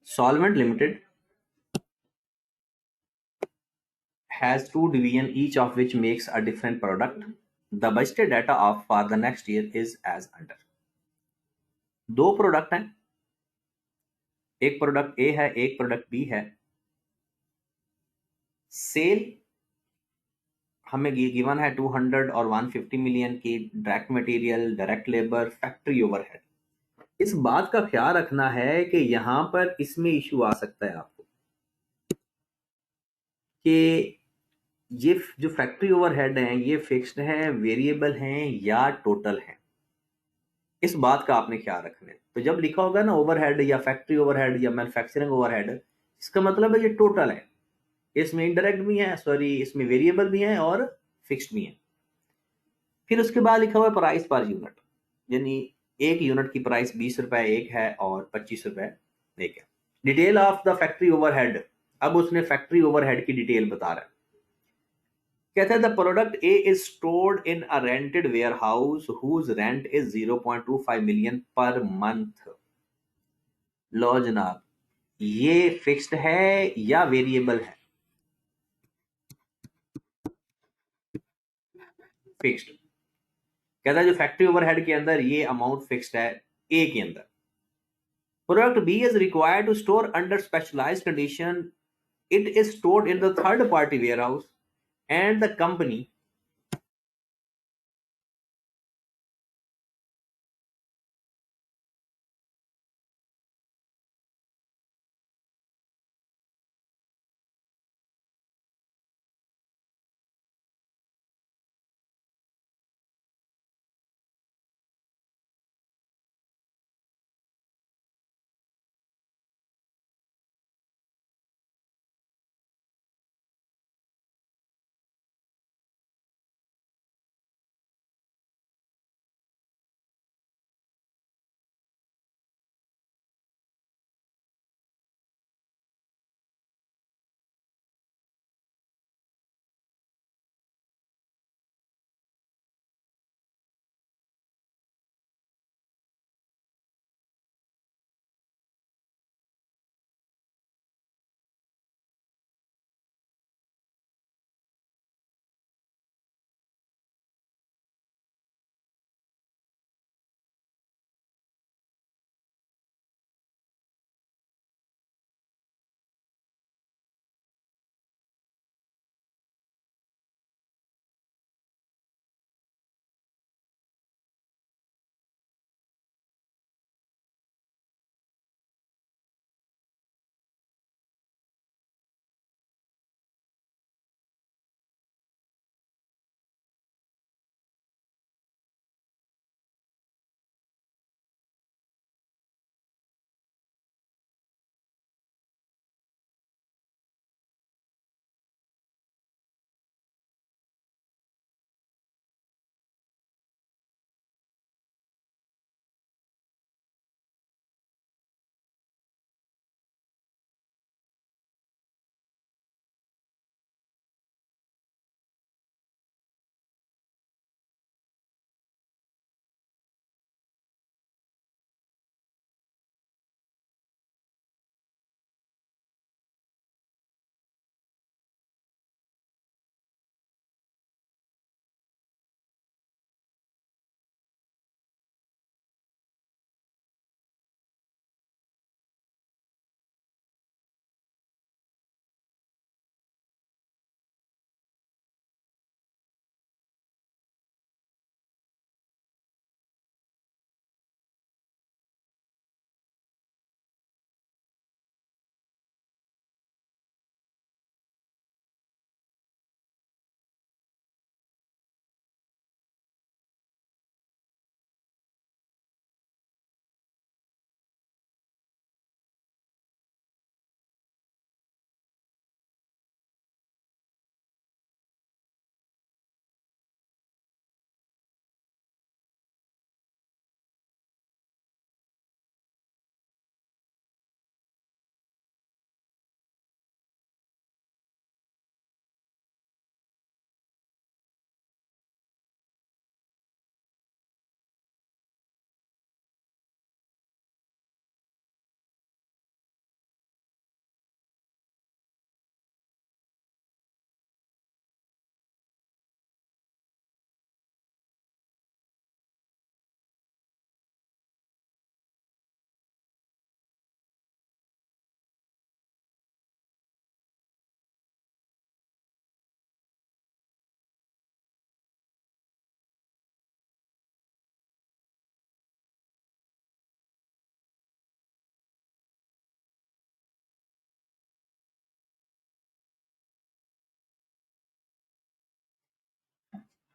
Solvent Limited has two divisions, each of which makes a different product. The budgeted data of for the next year is as under. दो product हैं, एक product ए है, एक product B है. Cell हमें given है 200 और 150 million की. Direct material, direct labour, factory overhead. इस बात का ख्याल रखना है कि यहां पर इसमें इशू आ सकता है आपको कि ये जो फैक्ट्री ओवरहेड हैं ये फिक्स्ड हैं, वेरिएबल हैं या टोटल हैं. इस बात का आपने ख्याल रखना है. तो जब लिखा होगा ना ओवरहेड या फैक्ट्री ओवरहेड या मैन्युफैक्चरिंग ओवरहेड, इसका मतलब है ये टोटल है. इसमें इनडायरेक्ट भी है, सॉरी, इसमें वेरिएबल भी है और फिक्स्ड भी है. फिर उसके बाद लिखा हुआ है प्राइस पर यूनिट, यानी एक यूनिट की प्राइस 20 रुपए एक है और 25 रुपए एक है. Detail of the factory overhead. अब उसने फैक्ट्री ओवरहेड की डिटेल बता रहा है. कहता है the product A is stored in a rented warehouse whose rent is 0.25 million per month. लो जनाब, ये फिक्स्ड है या वेरिएबल है? फिक्स्ड. कहता है जो फैक्ट्री ओवरहेड के अंदर ये अमाउंट फिक्स्ड है ए के अंदर. Product B is required to store under specialised condition. It is stored in the third party warehouse and the company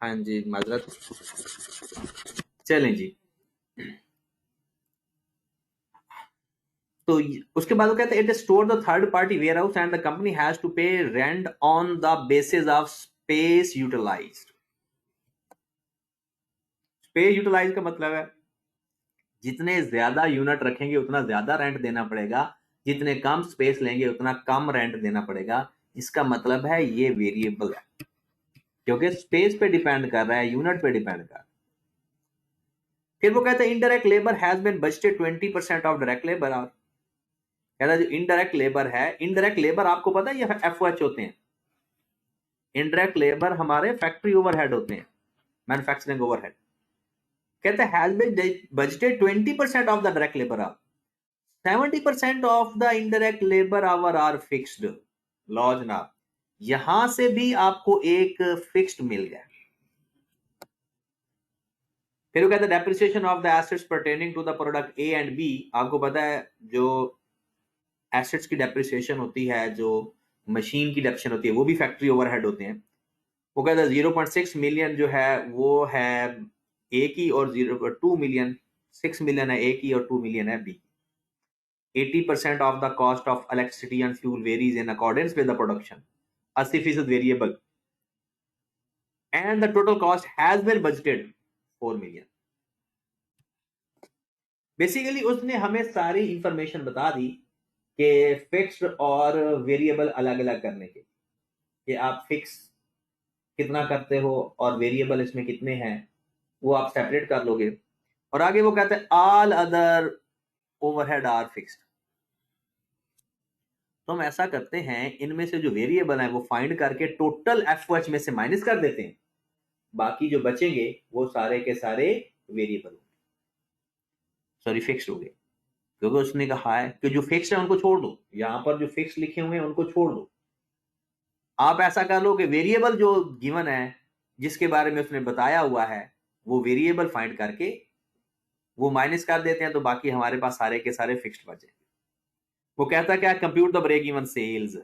हाँ जी, माजरत। चलें जी। तो उसके बाद वो कहते हैं it store the third party warehouse and the company has to pay rent on the basis of space utilised. Space utilise का मतलब है जितने ज्यादा यूनिट रखेंगे उतना ज्यादा रेंट देना पड़ेगा, जितने कम स्पेस लेंगे उतना कम रेंट देना पड़ेगा। इसका मतलब है ये वेरिएबल है क्योंकि स्पेस पे डिपेंड कर रहा है, यूनिट पे डिपेंड कर रहा है। फिर वो कहते हैं indirect labour has been budgeted 20% of direct labour. कहता है जो इनडायरेक्ट लेबर है, इनडायरेक्ट लेबर आपको पता है ये एफओएच होते हैं। इनडायरेक्ट लेबर हमारे फैक्ट्री ओवरहेड होते हैं, मैन्युफैक्चरिंग ओवरहेड। कहते हैं has been budgeted 20% of the direct labour hour, 70% of the indirect labour hour are fixed लॉज ना। यहां से भी आपको एक फिक्स्ड मिल गया। फिर वो कहते हैं depreciation of the assets pertaining to the product A and B. आपको पता है जो एसेट्स की डेप्रिसिएशन होती है, जो मशीन की डेप्रिसिएशन होती है, वो भी फैक्ट्री ओवरहेड होते हैं। वो कहता है 0.6 मिलियन जो है वो है ए की और 0.2 मिलियन, 6 मिलियन है ए की और 2 मिलियन है बी की। 80% of the cost of electricity and fuel varies in accordance with the production. 80% variable. And the total cost has been budgeted 4 million. Basically उसने हमें सारी इंफॉर्मेशन बता दी कि फिक्स्ड और वेरिएबल अलग अलग करने के, कि आप फिक्स कितना करते हो और वेरिएबल इसमें कितने हैं वो आप सेपरेट कर लोगे। और आगे वो कहते हैं all other overhead are fixed. तो हम ऐसा करते हैं, इनमें से जो वेरिएबल है वो फाइंड करके टोटल एफओएच में से माइनस कर देते हैं, बाकी जो बचेंगे वो सारे के सारे वेरिएबल सॉरी फिक्स्ड हो गए। क्योंकि उसने कहा है कि जो फिक्स्ड है उनको छोड़ दो, यहां पर जो फिक्स लिखे हुए हैं उनको छोड़ दो। आप ऐसा कर लो कि वेरिएबल जो गिवन है जिसके बारे में उसने बताया हुआ है वो वेरिएबल फाइंड करके वो माइनस कर देते हैं, तो बाकी हमारे पास सारे के सारे फिक्स्ड बचे। वो कहता क्या, compute the break even sales.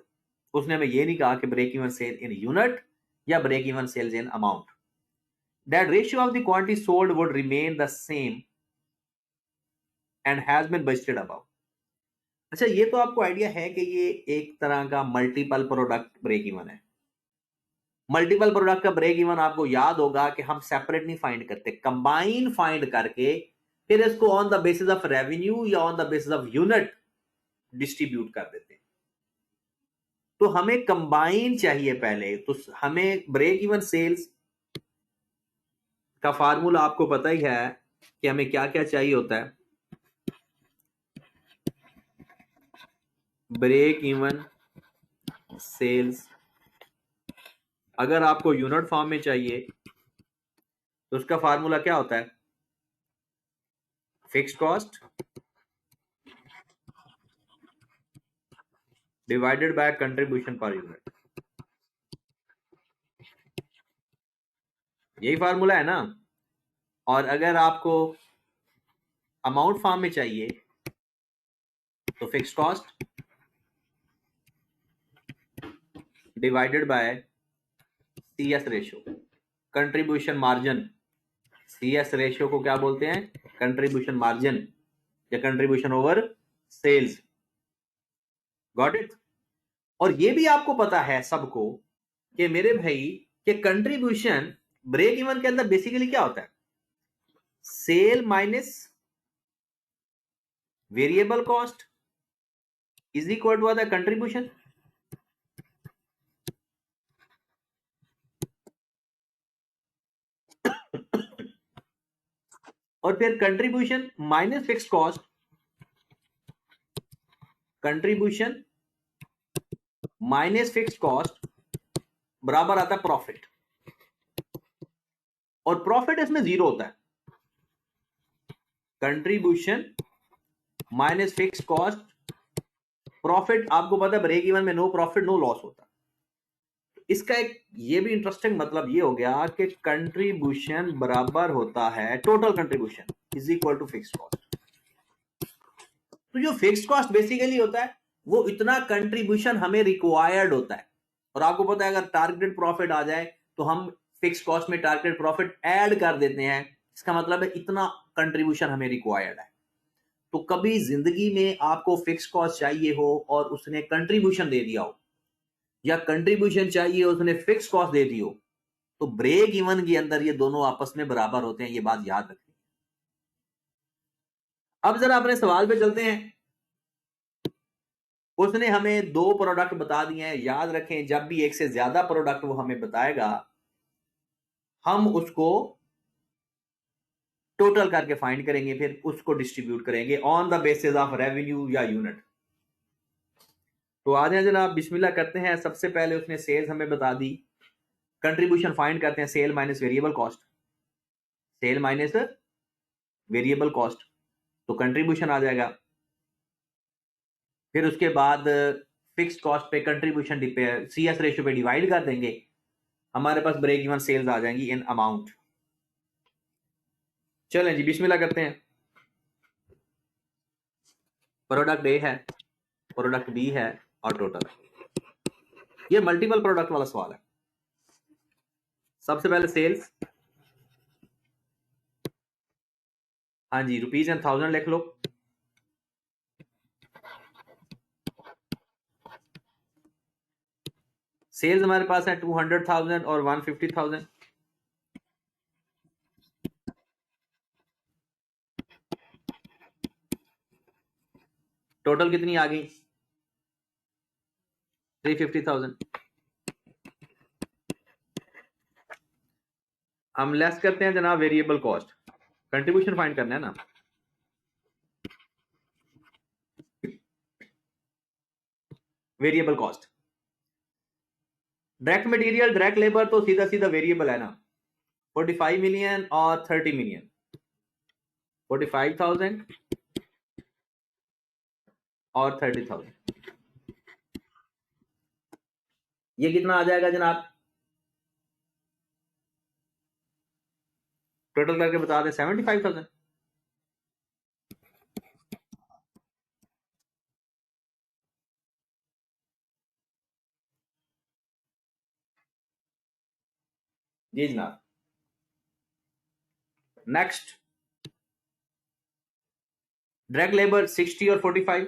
उसने हमें ये नहीं कहा कि break even sale in unit या break even sales in amount. That ratio of the quantity sold would remain the same and has been budgeted above. अच्छा, ये तो आपको आइडिया है कि ये एक तरह का मल्टीपल प्रोडक्ट ब्रेक इवन है। मल्टीपल प्रोडक्ट का ब्रेक इवन आपको याद होगा कि हम सेपरेट नहीं फाइंड करते, कंबाइन फाइंड करके फिर इसको on the basis of revenue या on the basis of unit distribute कर देते हैं। तो हमें कंबाइन चाहिए पहले, तो हमें ब्रेक इवन सेल्स का फार्मूला आपको पता ही है कि हमें क्या क्या चाहिए होता है। ब्रेक इवन सेल्स अगर आपको यूनिट फॉर्म में चाहिए तो उसका फार्मूला क्या होता है, fixed cost divided by contribution per unit. यही फार्मूला है ना। और अगर आपको अमाउंट फॉर्म में चाहिए तो fixed cost divided by CS ratio, contribution margin. CS ratio को क्या बोलते हैं, कंट्रीब्यूशन मार्जिन या contribution over sales. Got it. और ये भी आपको पता है सबको कि मेरे भाई कि कंट्रीब्यूशन ब्रेक इवन के अंदर बेसिकली क्या होता है, sale minus variable cost is equal to the contribution. और फिर contribution minus fixed cost, contribution minus fixed cost बराबर आता है प्रॉफिट। और प्रॉफिट इसमें जीरो होता है। Contribution minus fixed cost, profit आपको पता है ब्रेक इवन में नो प्रॉफिट नो लॉस होता है। इसका एक ये भी इंटरेस्टिंग मतलब ये हो गया कि कंट्रीब्यूशन बराबर होता है total contribution is equal to fixed cost. तो जो फिक्स्ड कॉस्ट बेसिकली होता है वो इतना कंट्रीब्यूशन हमें रिक्वायर्ड होता है। और आपको पता है अगर टारगेटेड प्रॉफिट आ जाए तो हम फिक्स कॉस्ट में टारगेट प्रॉफिट ऐड कर देते हैं, इसका मतलब है इतना कंट्रीब्यूशन हमें रिक्वायर्ड है। तो कभी जिंदगी में आपको फिक्स कॉस्ट चाहिए हो और उसने कंट्रीब्यूशन दे दिया हो, या कंट्रीब्यूशन चाहिए उसने फिक्स कॉस्ट दे दी हो, तो ब्रेक इवन के अंदर ये दोनों आपस में बराबर होते हैं, ये बात याद रखनी। अब जरा अपने सवाल पे चलते हैं। उसने हमें 2 प्रोडक्ट बता दिए हैं। याद रखें, जब भी एक से ज्यादा प्रोडक्ट वो हमें बताएगा, हम उसको टोटल करके फाइंड करेंगे, फिर उसको डिस्ट्रीब्यूट करेंगे on the basis of revenue या यूनिट। तो आ जाए जनाब, बिस्मिल्लाह करते हैं। सबसे पहले उसने सेल्स हमें बता दी, कंट्रीब्यूशन फाइंड करते हैं, sale minus variable cost, sale minus variable cost, तो कंट्रीब्यूशन आ जाएगा। फिर उसके बाद फिक्स कॉस्ट पे कंट्रीब्यूशन CS रेशियो पे डिवाइड कर देंगे, हमारे पास ब्रेक इवन सेल्स आ जाएंगी इन अमाउंट। चलें जी, बिस्मिल्लाह करते हैं। प्रोडक्ट ए है, प्रोडक्ट बी है और टोटल है। ये मल्टीपल प्रोडक्ट वाला सवाल है। सबसे पहले सेल्स, हाँ जी, रुपीज एंड 1000 लिख लो। सेल्स हमारे पास है 200,000 और 150,000। टोटल कितनी आ गई? 350,000। हम लेस करते हैं जनाब वेरिएबल कॉस्ट, कंट्रीब्यूशन फाइंड करना है ना। Variable cost, direct material, direct labour तो सीधा सीधा वेरिएबल है ना। 45 मिलियन और 30 मिलियन, 45,000 और 30,000, ये कितना आ जाएगा जनाब? टोटल करके बता दें, 75,000। जी जनाब। नेक्स्ट, डायरेक्ट लेबर 60 और 45,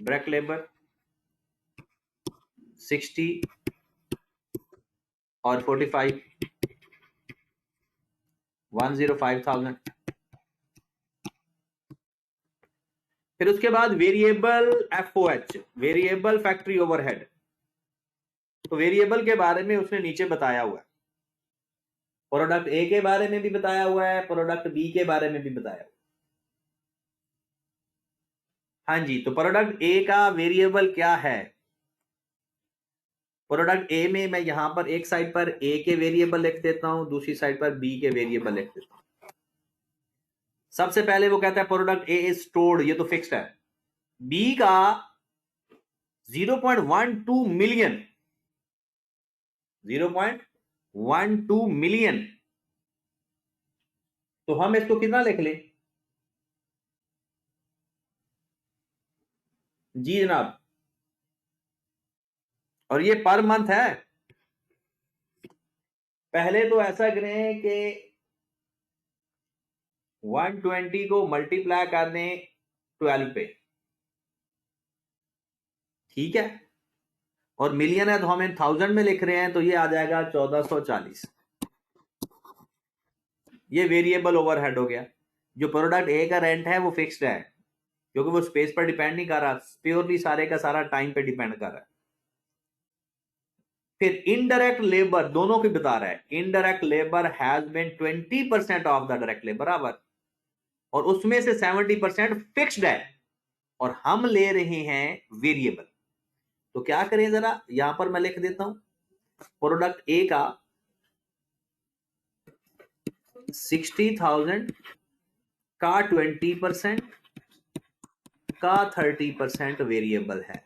डायरेक्ट लेबर 60 और 45, 105,000। फिर उसके बाद variable FOH, variable factory overhead. तो वेरिएबल के बारे में उसने नीचे बताया हुआ है, प्रोडक्ट ए के बारे में भी बताया हुआ है, प्रोडक्ट बी के बारे में भी बताया हुआ है। हाँ जी, तो प्रोडक्ट ए का वेरिएबल क्या है? प्रोडक्ट ए में मैं यहां पर एक साइड पर ए के वेरिएबल लिख देता हूं, दूसरी साइड पर बी के वेरिएबल लिख देता हूं। सबसे पहले वो कहता है प्रोडक्ट ए इज स्टोर्ड, ये तो फिक्स्ड है। बी का 0.12 मिलियन, 0.12 मिलियन, तो हम इसको कितना लिख लें? जी जनाब, और ये पर मंथ है। पहले तो ऐसा करें कि 120 को मल्टीप्लाई कर दें 12 पे, ठीक है, और मिलियन है तो हम 1000 में लिख रहे हैं, तो ये आ जाएगा 1440। ये वेरिएबल ओवरहेड हो गया। जो प्रोडक्ट ए का रेंट है वो फिक्स्ड है, क्योंकि वो स्पेस पर डिपेंड नहीं कर रहा, प्योरली सारे का सारा टाइम पे डिपेंड कर रहा है। फिर इनडायरेक्ट लेबर दोनों की बता रहा है, indirect labour has been 20% of the direct labour hour, और उसमें से 70% फिक्स्ड है, और हम ले रहे हैं वेरिएबल। तो क्या करें जरा, यहां पर मैं लिख देता हूं, प्रोडक्ट ए का 60,000 का 20% का 30% वेरिएबल है।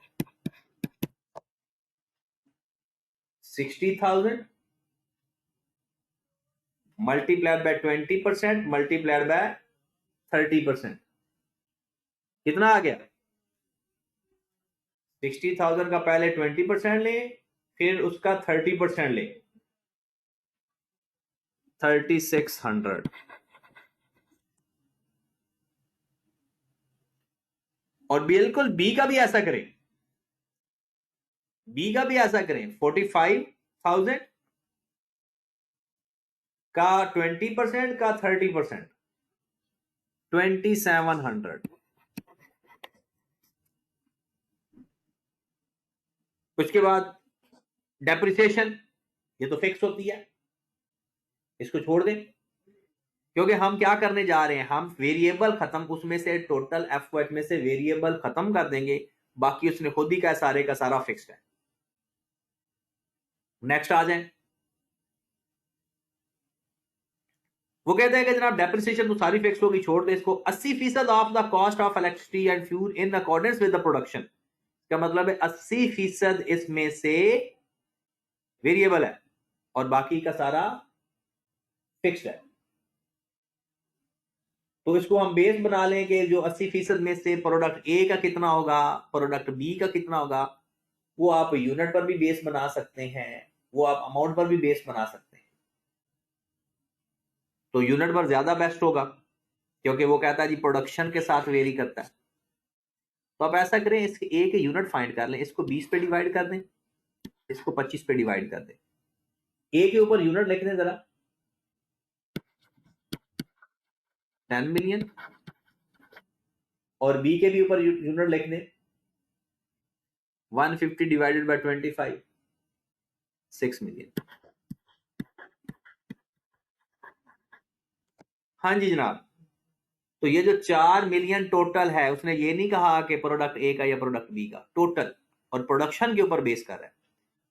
60,000 मल्टीप्लाइड बाय 20% मल्टीप्लाइड बाय 30%, कितना आ गया? 60,000 का पहले 20% लें, फिर उसका 30% ले 3600, और बिल्कुल बी का भी ऐसा करें, बी का भी ऐसा करें 45,000 का 20% का 30%, 2700। उसके बाद डेप्रिसिएशन, ये तो फिक्स होती है, इसको छोड़ दें, क्योंकि हम क्या करने जा रहे हैं, हम वेरिएबल खत्म, उसमें से टोटल एफ में से वेरिएबल खत्म कर देंगे, बाकी उसने खुद ही का सारे का सारा फिक्स्ड है। नेक्स्ट आ जाए, वो कहते हैं कि जनाब डेप्रिसिएशन तो सारी फिक्स होगी, छोड़ दे इसको। 80% of the cost of electricity and fuel in accordance with the production, का मतलब है 80% इसमें से वेरिएबल है और बाकी का सारा फिक्स्ड है। तो इसको हम बेस बना लें कि जो 80% में से प्रोडक्ट ए का कितना होगा, प्रोडक्ट बी का कितना होगा, वो आप यूनिट पर भी बेस बना सकते हैं, वो आप अमाउंट पर भी बेस बना सकते हैं। तो यूनिट पर ज्यादा बेस्ट होगा, क्योंकि वो कहता है जी प्रोडक्शन के साथ वेरी करता है। तो आप ऐसा करें, इसके ए के यूनिट फाइंड कर लें, इसको 20 पे डिवाइड कर दें, इसको 25 पे डिवाइड कर दें। ए के ऊपर यूनिट लिख दें जरा, 10 मिलियन, और बी के भी ऊपर यूनिट लिख दें 150 डिवाइडेड बाय 25, 6 मिलियन। हाँ जी जनाब, तो ये जो 4 मिलियन टोटल है, उसने ये नहीं कहा कि प्रोडक्ट ए का या प्रोडक्ट बी का, टोटल और प्रोडक्शन के ऊपर बेस कर रहा है।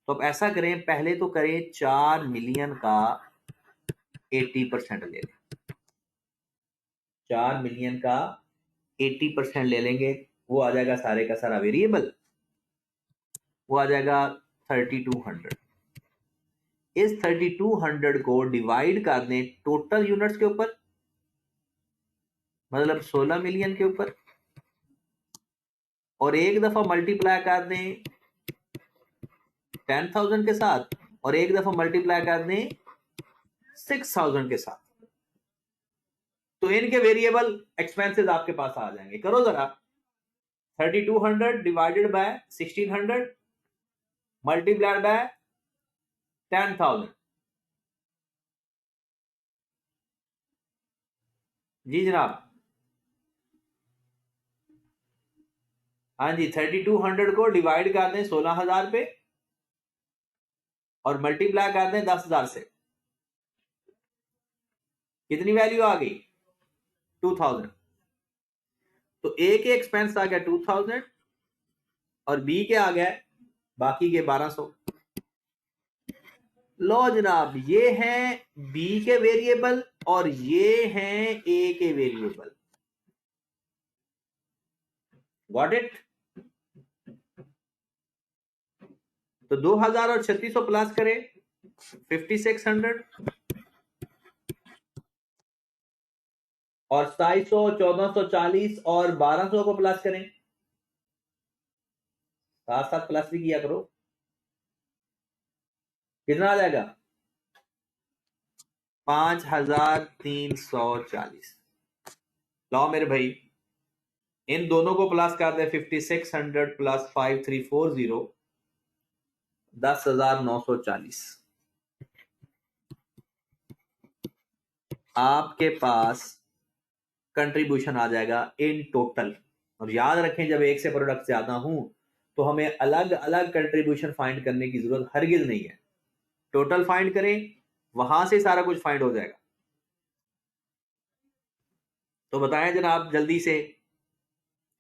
तो अब ऐसा करें, पहले तो करें 4 मिलियन का 80% ले लें, 4 मिलियन का 80% ले लेंगे, वो आ जाएगा सारे का सारा वेरिएबल, वो आ जाएगा 3200। इस 3200 को डिवाइड कर दें टोटल यूनिट्स के ऊपर, मतलब 16 मिलियन के ऊपर, और एक दफा मल्टीप्लाई कर दें 10,000 के साथ, और एक दफा मल्टीप्लाई कर दें 6,000 के साथ। तो इनके वेरिएबल एक्सपेंसेस आपके पास आ जाएंगे। करो जरा, 3200 डिवाइडेड बाय 1600 मल्टीप्लाइड बाय 10,000। जी जनाब, हाँ जी, 3200 को डिवाइड कर दें 16,000 पे और मल्टीप्लाई कर दें 10,000 से, कितनी वैल्यू आ गई, 2000। तो ए के एक्सपेंस आ गया 2000 और बी के आ गया बाकी के 1200। लो जनाब, ये हैं बी के वेरिएबल और ये हैं ए के वेरिएबल। Got it. तो 2000 और 3600 प्लस करें 5600, और 2700, 1440 और 1200 को प्लस करें, साथ साथ प्लस भी किया करो, कितना आ जाएगा, 5340। लो मेरे भाई, इन दोनों को प्लस कर दे, 5600 प्लस 5340, 10,940। आपके पास कंट्रीब्यूशन आ जाएगा इन टोटल। और याद रखें, जब एक से प्रोडक्ट ज्यादा हूं तो हमें अलग अलग कंट्रीब्यूशन फाइंड करने की जरूरत हरगिज नहीं है, टोटल फाइंड करें, वहां से सारा कुछ फाइंड हो जाएगा। तो बताएं जनाब जल्दी से,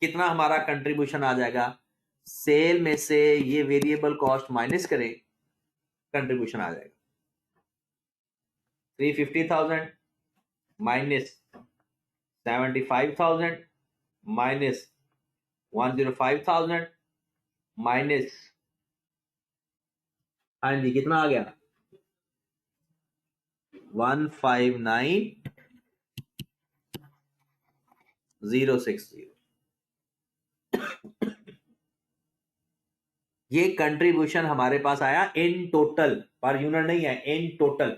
कितना हमारा कंट्रीब्यूशन आ जाएगा, सेल में से ये वेरिएबल कॉस्ट माइनस करें, कंट्रीब्यूशन आ जाएगा 350,000 माइनस 75,000 माइनस 105,000 माइनस, हाँ जी कितना आ गया, 159,060। ये कंट्रीब्यूशन हमारे पास आया इन टोटल, पर यूनिट नहीं है, इन टोटल।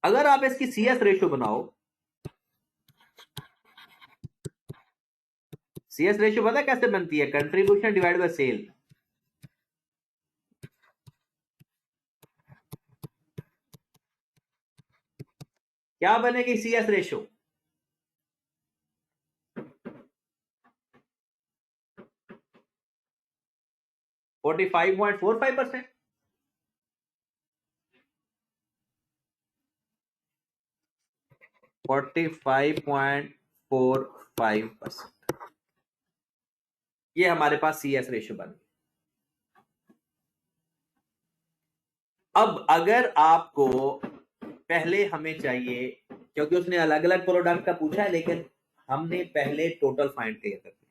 अगर आप इसकी सीएस रेशियो बनाओ, सीएस रेशियो पता है कैसे बनती है? Contribution divide by sale. क्या बनेगी सीएस रेशियो? $45.45%। 45.45%, ये हमारे पास सीएस रेशियो बन गई। अब अगर आपको पहले हमें चाहिए, क्योंकि उसने अलग अलग प्रोडक्ट का पूछा है, लेकिन हमने पहले टोटल फाइंड किया करते।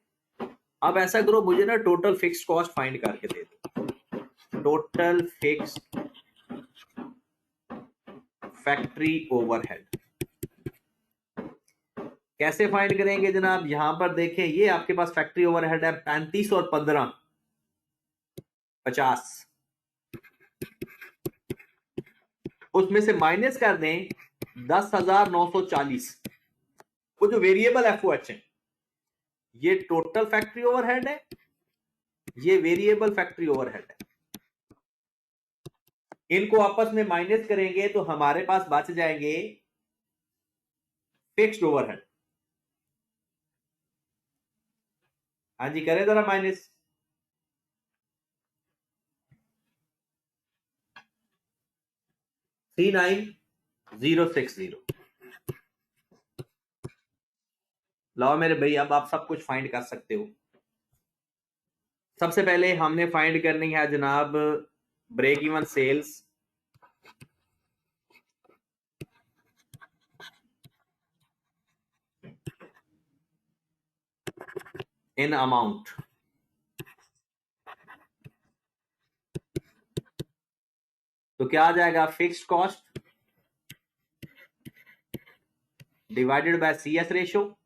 अब ऐसा करो, मुझे ना टोटल फिक्स्ड कॉस्ट फाइंड करके दे दो। टोटल फिक्स्ड फैक्ट्री ओवरहेड कैसे फाइंड करेंगे जनाब? यहां पर देखें, ये आपके पास फैक्ट्री ओवरहेड है 35 और 15, 50। उसमें से माइनस कर दें 10,940, वो जो वेरिएबल एफओएच है। ये टोटल फैक्ट्री ओवरहेड है, ये वेरिएबल फैक्ट्री ओवरहेड है। इनको आपस में माइनस करेंगे तो हमारे पास बच जाएंगे फिक्स्ड ओवरहेड। हाँ जी, करें जरा माइनस। $39,060। लाओ मेरे भाई, अब आप सब कुछ फाइंड कर सकते हो। सबसे पहले हमने फाइंड करनी है जनाब break even sales in amount. तो क्या आ जाएगा? Fixed cost divided by CS ratio.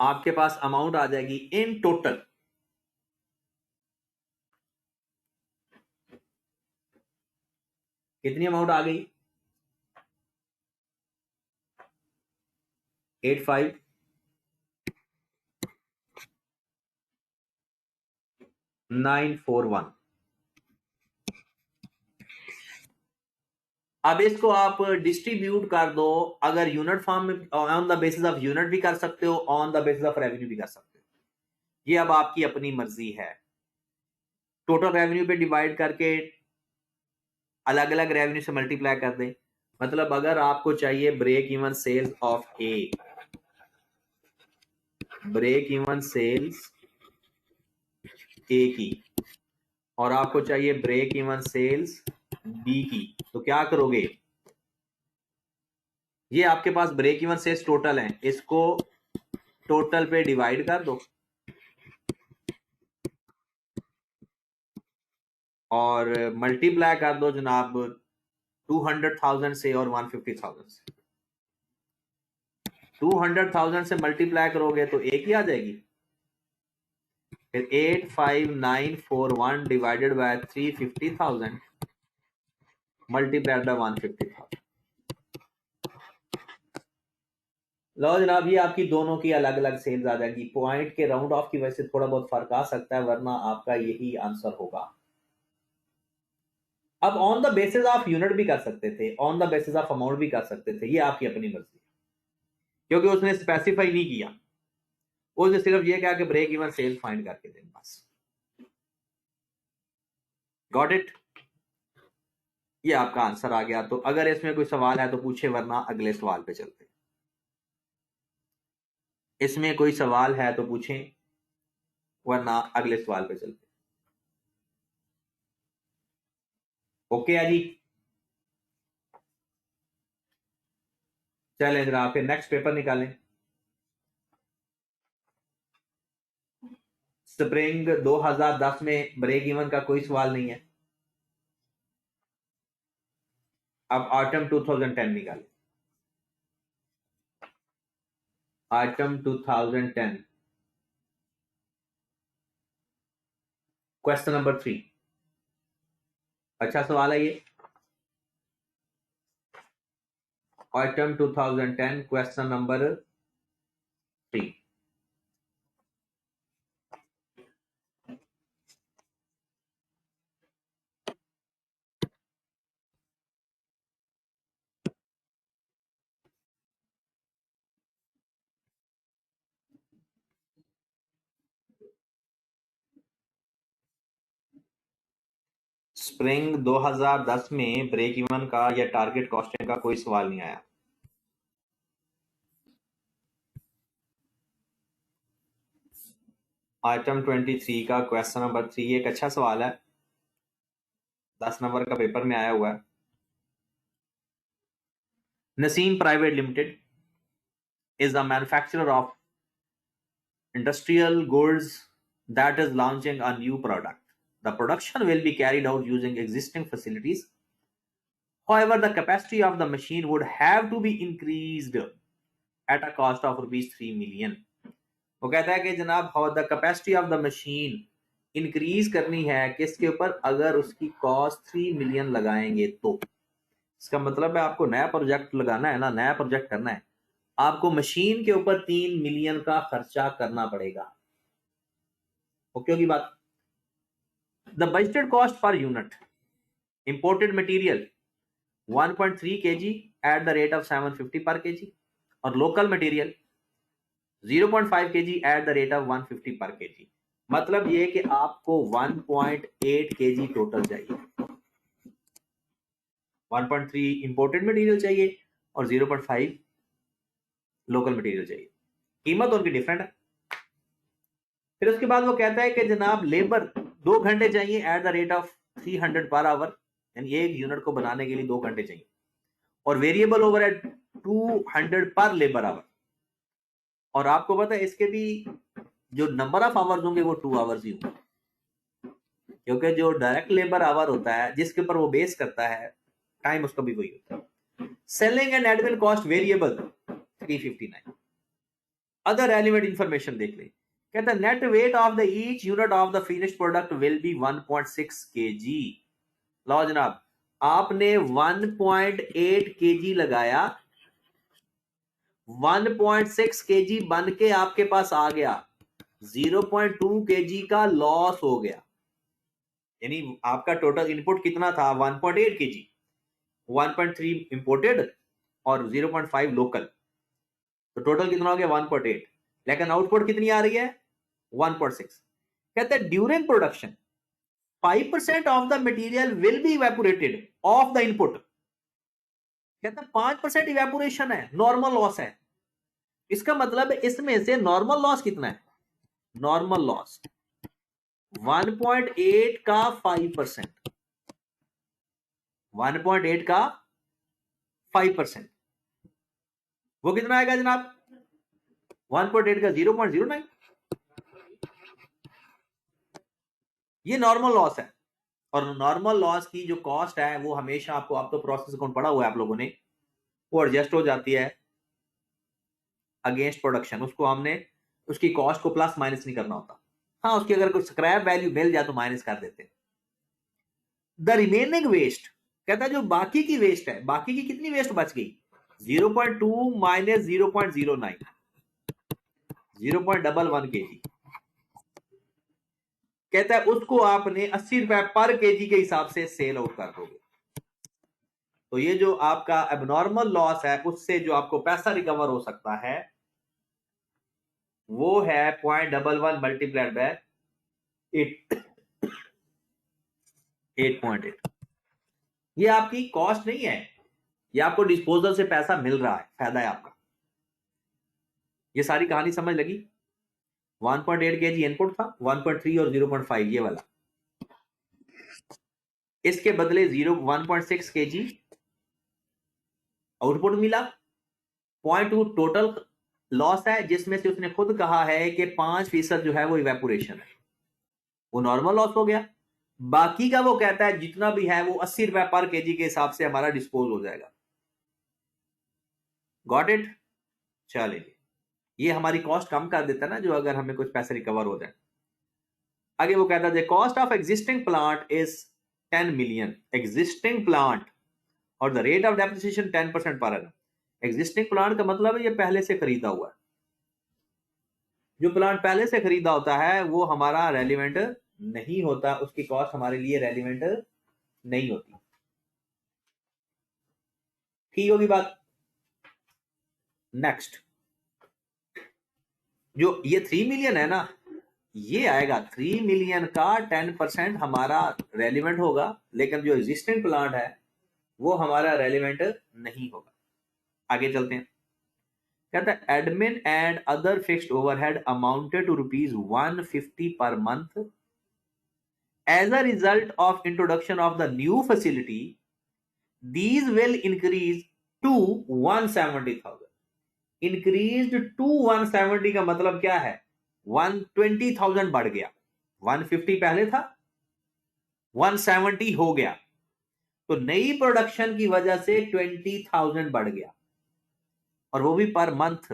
आपके पास अमाउंट आ जाएगी इन टोटल। कितनी अमाउंट आ गई? 85,941। अब इसको आप डिस्ट्रीब्यूट कर दो। अगर यूनिट फॉर्म में, on the basis of unit भी कर सकते हो, on the basis of revenue भी कर सकते हो। ये अब आपकी अपनी मर्जी है। टोटल रेवेन्यू पे डिवाइड करके अलग अलग रेवेन्यू से मल्टीप्लाई कर दें। मतलब अगर आपको चाहिए break even sales of A, break even sales A की, और आपको चाहिए ब्रेक इवन सेल्स बी की, तो क्या करोगे? ये आपके पास ब्रेक इवन सेल्स टोटल है, इसको टोटल पे डिवाइड कर दो और मल्टीप्लाई कर दो जनाब 200,000 से और 150,000 से। 200,000 से मल्टीप्लाई करोगे तो एक ही आ जाएगी। फिर 85,941 डिवाइडेड बाय 350,000 मल्टीप्लाइड बाय 150,000। लो जनाब, ये आपकी दोनों की अलग अलग सेल्स आ जाएगी। पॉइंट के राउंड ऑफ की वजह से थोड़ा बहुत फर्क आ सकता है, वरना आपका यही आंसर होगा। अब on the basis of unit भी कर सकते थे, on the basis of amount भी कर सकते थे, ये आपकी अपनी मर्जी, क्योंकि उसने स्पेसिफाई नहीं किया। उसने सिर्फ ये कहा कि ब्रेक इवन सेल्स फाइंड करके दें, बस। Got it? ये आपका आंसर आ गया। तो अगर इसमें कोई सवाल है तो पूछे, वरना अगले सवाल पे चलते। इसमें कोई सवाल है तो पूछें, वरना अगले सवाल पे चलते। ओके है जी, चलें जरा फिर नेक्स्ट पेपर निकालें। स्प्रिंग 2010 में ब्रेक इवन का कोई सवाल नहीं है। अब ऑटम 2010 निकालें। Item 2010 question number 3। अच्छा सवाल है ये। Item 2010 question number 3। स्प्रिंग 2010 में ब्रेक इवन का या टारगेट कॉस्टिंग का कोई सवाल नहीं आया। आइटम 23 का क्वेश्चन नंबर 3 एक अच्छा सवाल है, 10 नंबर का पेपर में आया हुआ है। Naseem private limited is a manufacturer of industrial goods that is launching a new product. The production will be carried out using existing facilities. However, the capacity of the machine would have to be increased at a cost of rupees 3 million. वो कहता है कि जनाब how the capacity of the machine increase करनी है किसके ऊपर, अगर उसकी कॉस्ट 3 मिलियन लगाएंगे तो। इसका मतलब है आपको नया प्रोजेक्ट लगाना है ना, नया प्रोजेक्ट करना है, आपको मशीन के ऊपर 3 मिलियन का खर्चा करना पड़ेगा। ओके होगी बात। The budgeted cost per unit imported material 1.3 kg eight the rate of 750 पर केजी और local material 0.5 kg eight the rate of 150 पर केजी। मतलब ये कि आपको 1.8 kg टोटल चाहिए, 1.3 इंपोर्टेड मटेरियल चाहिए और 0.5 लोकल मटेरियल चाहिए। कीमत उनकी डिफरेंट है। फिर उसके बाद वो कहता है कि जनाब लेबर 2 घंटे चाहिए eight the rate of 300 per hour, यानी एक यूनिट को बनाने के लिए 2 घंटे चाहिए, और वेरिएबल ओवरहेड 200 पर लेबर आवर। और आपको पता है इसके भी जो नंबर ऑफ आवर्स होंगे वो 2 आवर्स ही होंगे, क्योंकि जो डायरेक्ट लेबर आवर होता है जिसके ऊपर वो बेस करता है टाइम उसका भी वही होता है। Selling and admin cost variable 359। Other relevant information देख लें। कहता है net weight of the each unit of the finish product will be 1.6 kg। लो जनाब, आपने 1.8 kg लगाया, 1.6 kg बन के आपके पास आ गया, 0.2 kg का लॉस हो गया। यानी आपका टोटल इनपुट कितना था 1.8 kg, 1.3 इंपोर्टेड और 0.5 लोकल, तो टोटल कितना हो गया 1.8, लेकिन आउटपुट कितनी आ रही है 1.6। कहते हैं during production 5% of the material will be evaporated of the input. कहते हैं 5% इवेपोरेशन है, नॉर्मल लॉस है। इसका मतलब इसमें से नॉर्मल लॉस कितना है, नॉर्मल लॉस 1.8 का 5%, 1.8 का 5%, वो कितना आएगा जनाब 1.8 का 0.09। ये नॉर्मल लॉस है, और नॉर्मल लॉस की जो कॉस्ट है वो हमेशा आपको, आप तो प्रोसेस अकाउंट पढ़ा हुआ है आप लोगों ने, वो एडजस्ट हो जाती है अगेंस्ट प्रोडक्शन। उसको हमने उसकी कॉस्ट को प्लस माइनस नहीं करना होता। हाँ, उसकी अगर कुछ स्क्रैप वैल्यू मिल जाए तो माइनस कर देते हैं। द रिमेनिंग वेस्ट, कहता है जो बाकी की वेस्ट है, बाकी की कितनी वेस्ट बच गई 0.2 माइनस 0.09, 0.11 kg। कहता है उसको आपने 80 रुपए पर केजी के हिसाब से सेल आउट कर दोगे। तो ये जो आपका एबनॉर्मल लॉस है उससे जो आपको पैसा रिकवर हो सकता है वो है 0.11 मल्टीप्लाइड बाय 8.8। ये आपकी कॉस्ट नहीं है, ये आपको डिस्पोजल से पैसा मिल रहा है, फायदा है आपका। ये सारी कहानी समझ लगी। 1.8 kg इनपुट था, 1.3 और 0.5 ये वाला, इसके बदले 1.6 kg आउटपुट मिला। 0.2 टोटल लॉस है, जिसमें से उसने खुद कहा है कि 5% जो है वो इवेपोरेशन है, वो नॉर्मल लॉस हो गया। बाकी का वो कहता है जितना भी है वो 80 रुपए पर केजी के हिसाब से हमारा डिस्पोज हो जाएगा। Got it? चलिए ये हमारी कॉस्ट कम कर देता है ना, जो अगर हमें कुछ पैसे रिकवर हो जाए। आगे वो कहता है cost of existing plant is 10 million, existing plant, और the rate of depreciation 10% per annum. Existing plant का मतलब है ये पहले से खरीदा हुआ है। जो प्लांट पहले से खरीदा होता है वो हमारा रेलिवेंट नहीं होता, उसकी कॉस्ट हमारे लिए रेलिवेंट नहीं होती। ठीक होगी बात। नेक्स्ट, जो ये 3 मिलियन है ना, ये आएगा 3 मिलियन का 10% हमारा रेलिवेंट होगा, लेकिन जो एग्जिस्टिंग प्लांट है वो हमारा रेलिवेंट नहीं होगा। आगे चलते हैं। कहता है admin and other fixed overhead amounted to ₹150 per month as a result of introduction of the new facility. These will increase to 170,000। Increase to 170 का मतलब क्या है, 120,000 बढ़ गया। 150 पहले था, 170 हो गया, तो नई प्रोडक्शन की वजह से 20,000 बढ़ गया, और वो भी पर मंथ।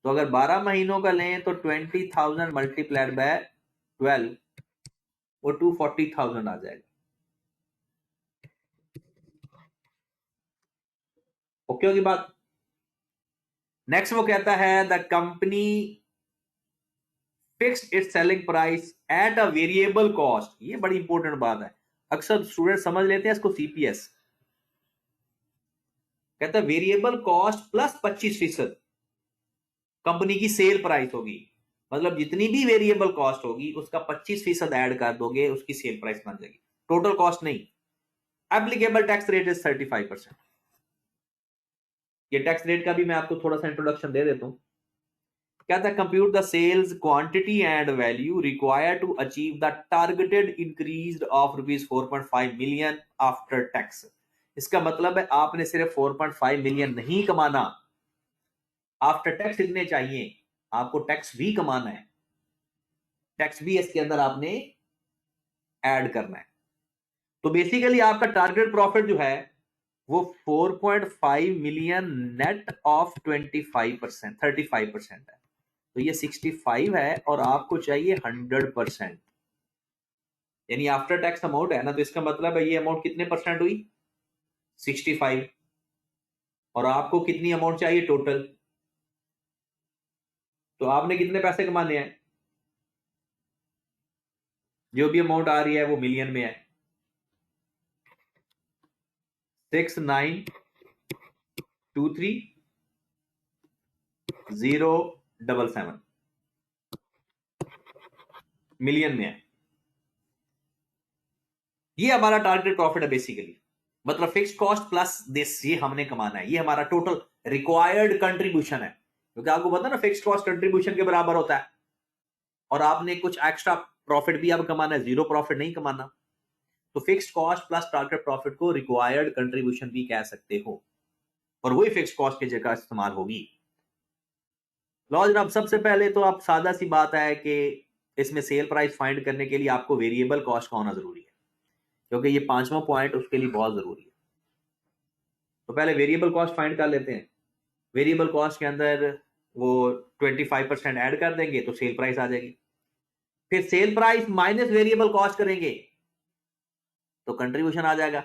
तो अगर 12 महीनों का लें तो 20,000 मल्टीप्लाइड बाय 12, वो 240,000 आ जाएगा। ओके होगी बात। नेक्स्ट वो कहता है the company fixed it's selling price at a variable cost. ये बड़ी इंपॉर्टेंट बात है, अक्सर स्टूडेंट समझ लेते हैं इसको सीपीएस। कहता है वेरिएबल कॉस्ट प्लस 25% कंपनी की सेल प्राइस होगी। मतलब जितनी भी वेरिएबल कॉस्ट होगी उसका 25% ऐड कर दोगे, उसकी सेल प्राइस बन जाएगी, टोटल कॉस्ट नहीं। Applicable tax rate is 35%। ये टैक्स रेट का भी मैं आपको थोड़ा सा इंट्रोडक्शन दे देता हूं। कहता है compute the sales quantity and value required to achieve the targeted increase of ₹4.5 million after tax. इसका मतलब है आपने सिर्फ 4.5 मिलियन नहीं कमाना, आफ्टर टैक्स कितने चाहिए, आपको टैक्स भी कमाना है, टैक्स भी इसके अंदर आपने ऐड करना है। तो बेसिकली आपका टारगेट प्रॉफिट जो है वो 4.5 मिलियन नेट ऑफ 25%, 35% है। तो ये 65 है और आपको चाहिए 100%, यानी आफ्टर टैक्स अमाउंट है ना, तो इसका मतलब है ये अमाउंट कितने परसेंट हुई, 65। और आपको कितनी अमाउंट चाहिए टोटल, तो आपने कितने पैसे कमाने हैं, जो भी अमाउंट आ रही है वो मिलियन में है, 6923,077 मिलियन में है। ये हमारा टारगेट प्रॉफिट है बेसिकली, मतलब फिक्स्ड कॉस्ट प्लस दिस, ये हमने कमाना है, ये हमारा टोटल रिक्वायर्ड कंट्रीब्यूशन है। क्योंकि आपको पता है ना फिक्स्ड कॉस्ट कंट्रीब्यूशन के बराबर होता है, और आपने कुछ एक्स्ट्रा प्रॉफिट भी अब कमाना है, जीरो प्रॉफिट नहीं कमाना। तो fixed cost plus target profit को रिक्वायर्ड कंट्रीब्यूशन भी कह सकते हो, और वही फिक्स्ड कॉस्ट की जगह इस्तेमाल होगी। लो जनाब, सबसे पहले तो आप सादा सी बात है कि इसमें सेल प्राइस फाइंड करने के लिए आपको वेरिएबल कॉस्ट का होना जरूरी है, क्योंकि ये 5वां पॉइंट उसके लिए बहुत जरूरी है। तो पहले वेरिएबल कॉस्ट फाइंड कर लेते हैं। वेरिएबल कॉस्ट के अंदर वो 25% ऐड कर देंगे तो सेल प्राइस आ जाएगी, फिर sale price minus variable cost करेंगे तो कंट्रीब्यूशन आ जाएगा,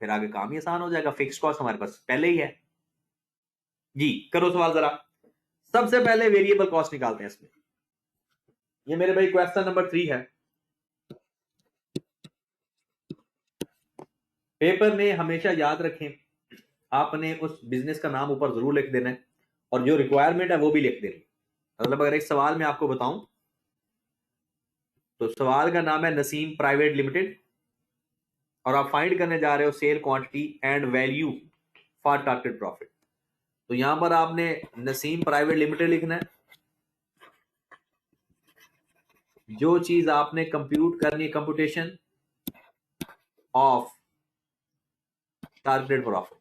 फिर आगे काम ही आसान हो जाएगा, फिक्स कॉस्ट हमारे पास पहले ही है। जी करो सवाल जरा। सबसे पहले वेरिएबल कॉस्ट निकालते हैं इसमें। ये मेरे भाई क्वेश्चन नंबर 3 है। पेपर में हमेशा याद रखें, आपने उस बिजनेस का नाम ऊपर जरूर लिख देना है, और जो रिक्वायरमेंट है वो भी लिख देनी। मतलब अगर एक सवाल में आपको बताऊं तो सवाल का नाम है नसीम प्राइवेट लिमिटेड, और आप फाइंड करने जा रहे हो sale quantity and value for target profit. तो यहां पर आपने नसीम प्राइवेट लिमिटेड लिखना है। जो चीज आपने कंप्यूट करनी है, कंप्यूटेशन ऑफ टारगेट प्रॉफिट।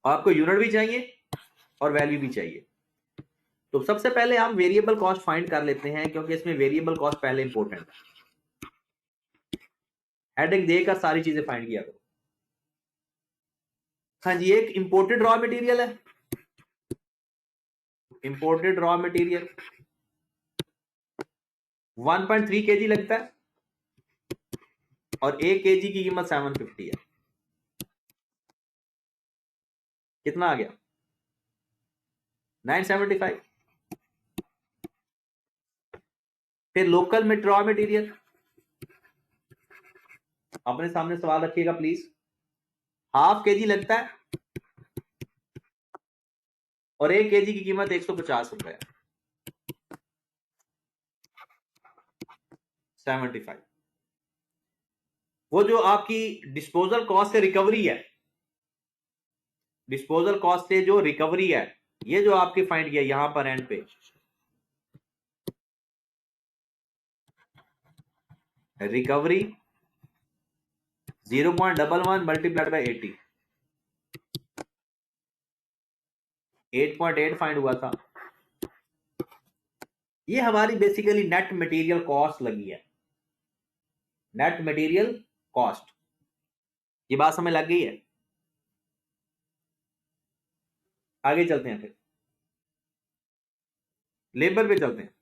आपको यूनिट भी चाहिए और वैल्यू भी चाहिए। तो सबसे पहले हम वेरिएबल कॉस्ट फाइंड कर लेते हैं, क्योंकि इसमें वेरिएबल कॉस्ट पहले इंपॉर्टेंट है। हेडिंग देकर सारी चीजें फाइंड किया करो। हाँ जी, एक इंपोर्टेड रॉ मटेरियल है, इंपोर्टेड रॉ मटेरियल 1.3 kg लगता है और 1 kg की कीमत 750 है। कितना आ गया? 975। फिर लोकल में रॉ मटेरियल, अपने सामने सवाल रखिएगा प्लीज। ½ kg लगता है और 1 kg की कीमत 150 रुपए है, 75। वो जो आपकी डिस्पोजल कॉस्ट से रिकवरी है, डिस्पोजल कॉस्ट से जो रिकवरी है, ये जो आपकी फाइंड किया यहां पर एंड पे, रिकवरी 0.11 मल्टीप्लाइड बाय 80, 8.8 फाइंड हुआ था। ये हमारी बेसिकली नेट मटेरियल कॉस्ट लगी है, नेट मटेरियल कॉस्ट। ये बात समझ लग गई है? आगे चलते हैं, फिर लेबर पे चलते हैं।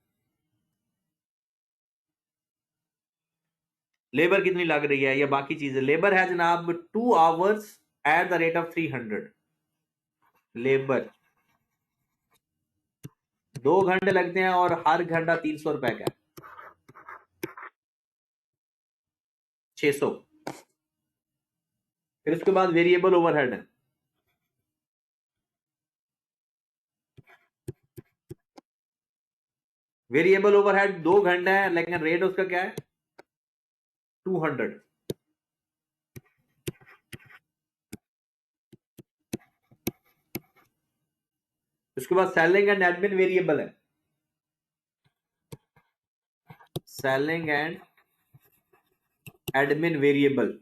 लेबर कितनी लग रही है या बाकी चीजें। लेबर है जनाब 2 hours eight the rate of 300। Labour 2 घंटे लगते हैं और हर घंटा 300 रुपए का, 600। फिर उसके बाद वेरिएबल ओवरहेड है, वेरिएबल ओवरहेड 2 घंटे है लेकिन रेट उसका क्या है? 200। उसके बाद सेलिंग एंड एडमिन वेरिएबल है, सेलिंग एंड एडमिन वेरिएबल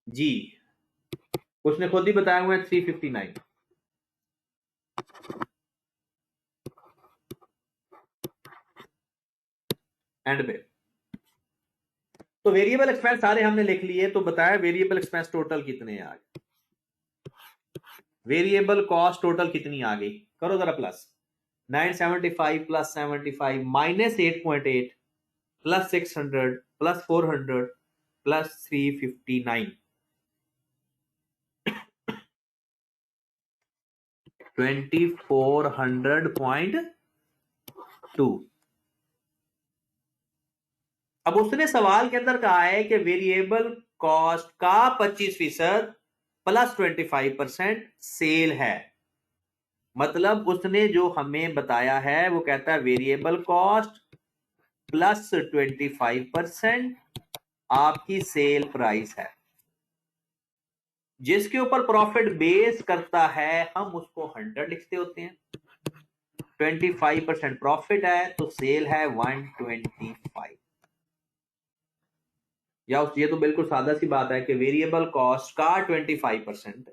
जी, उसने खुद ही बताया हुआ है 359 एंड पे। तो वेरिएबल एक्सपेंस सारे हमने लिख लिए, तो बताया वेरिएबल एक्सपेंस टोटल कितने आ गए, वेरिएबल कॉस्ट टोटल कितनी आ गई, करो जरा plus. 975 plus 75 minus 8.8 plus 600 plus 400 plus 359, 2400.2। अब उसने सवाल के अंदर कहा है कि वेरिएबल कॉस्ट का 25% प्लस 25% सेल है। मतलब उसने जो हमें बताया है वो कहता है वेरिएबल कॉस्ट प्लस 25% आपकी सेल प्राइस है। जिसके ऊपर प्रॉफिट बेस करता है हम उसको 100 लिखते होते हैं। 25% प्रॉफिट है तो सेल है 125। या ये तो बिल्कुल सादा सी बात है कि वेरिएबल कॉस्ट का 25%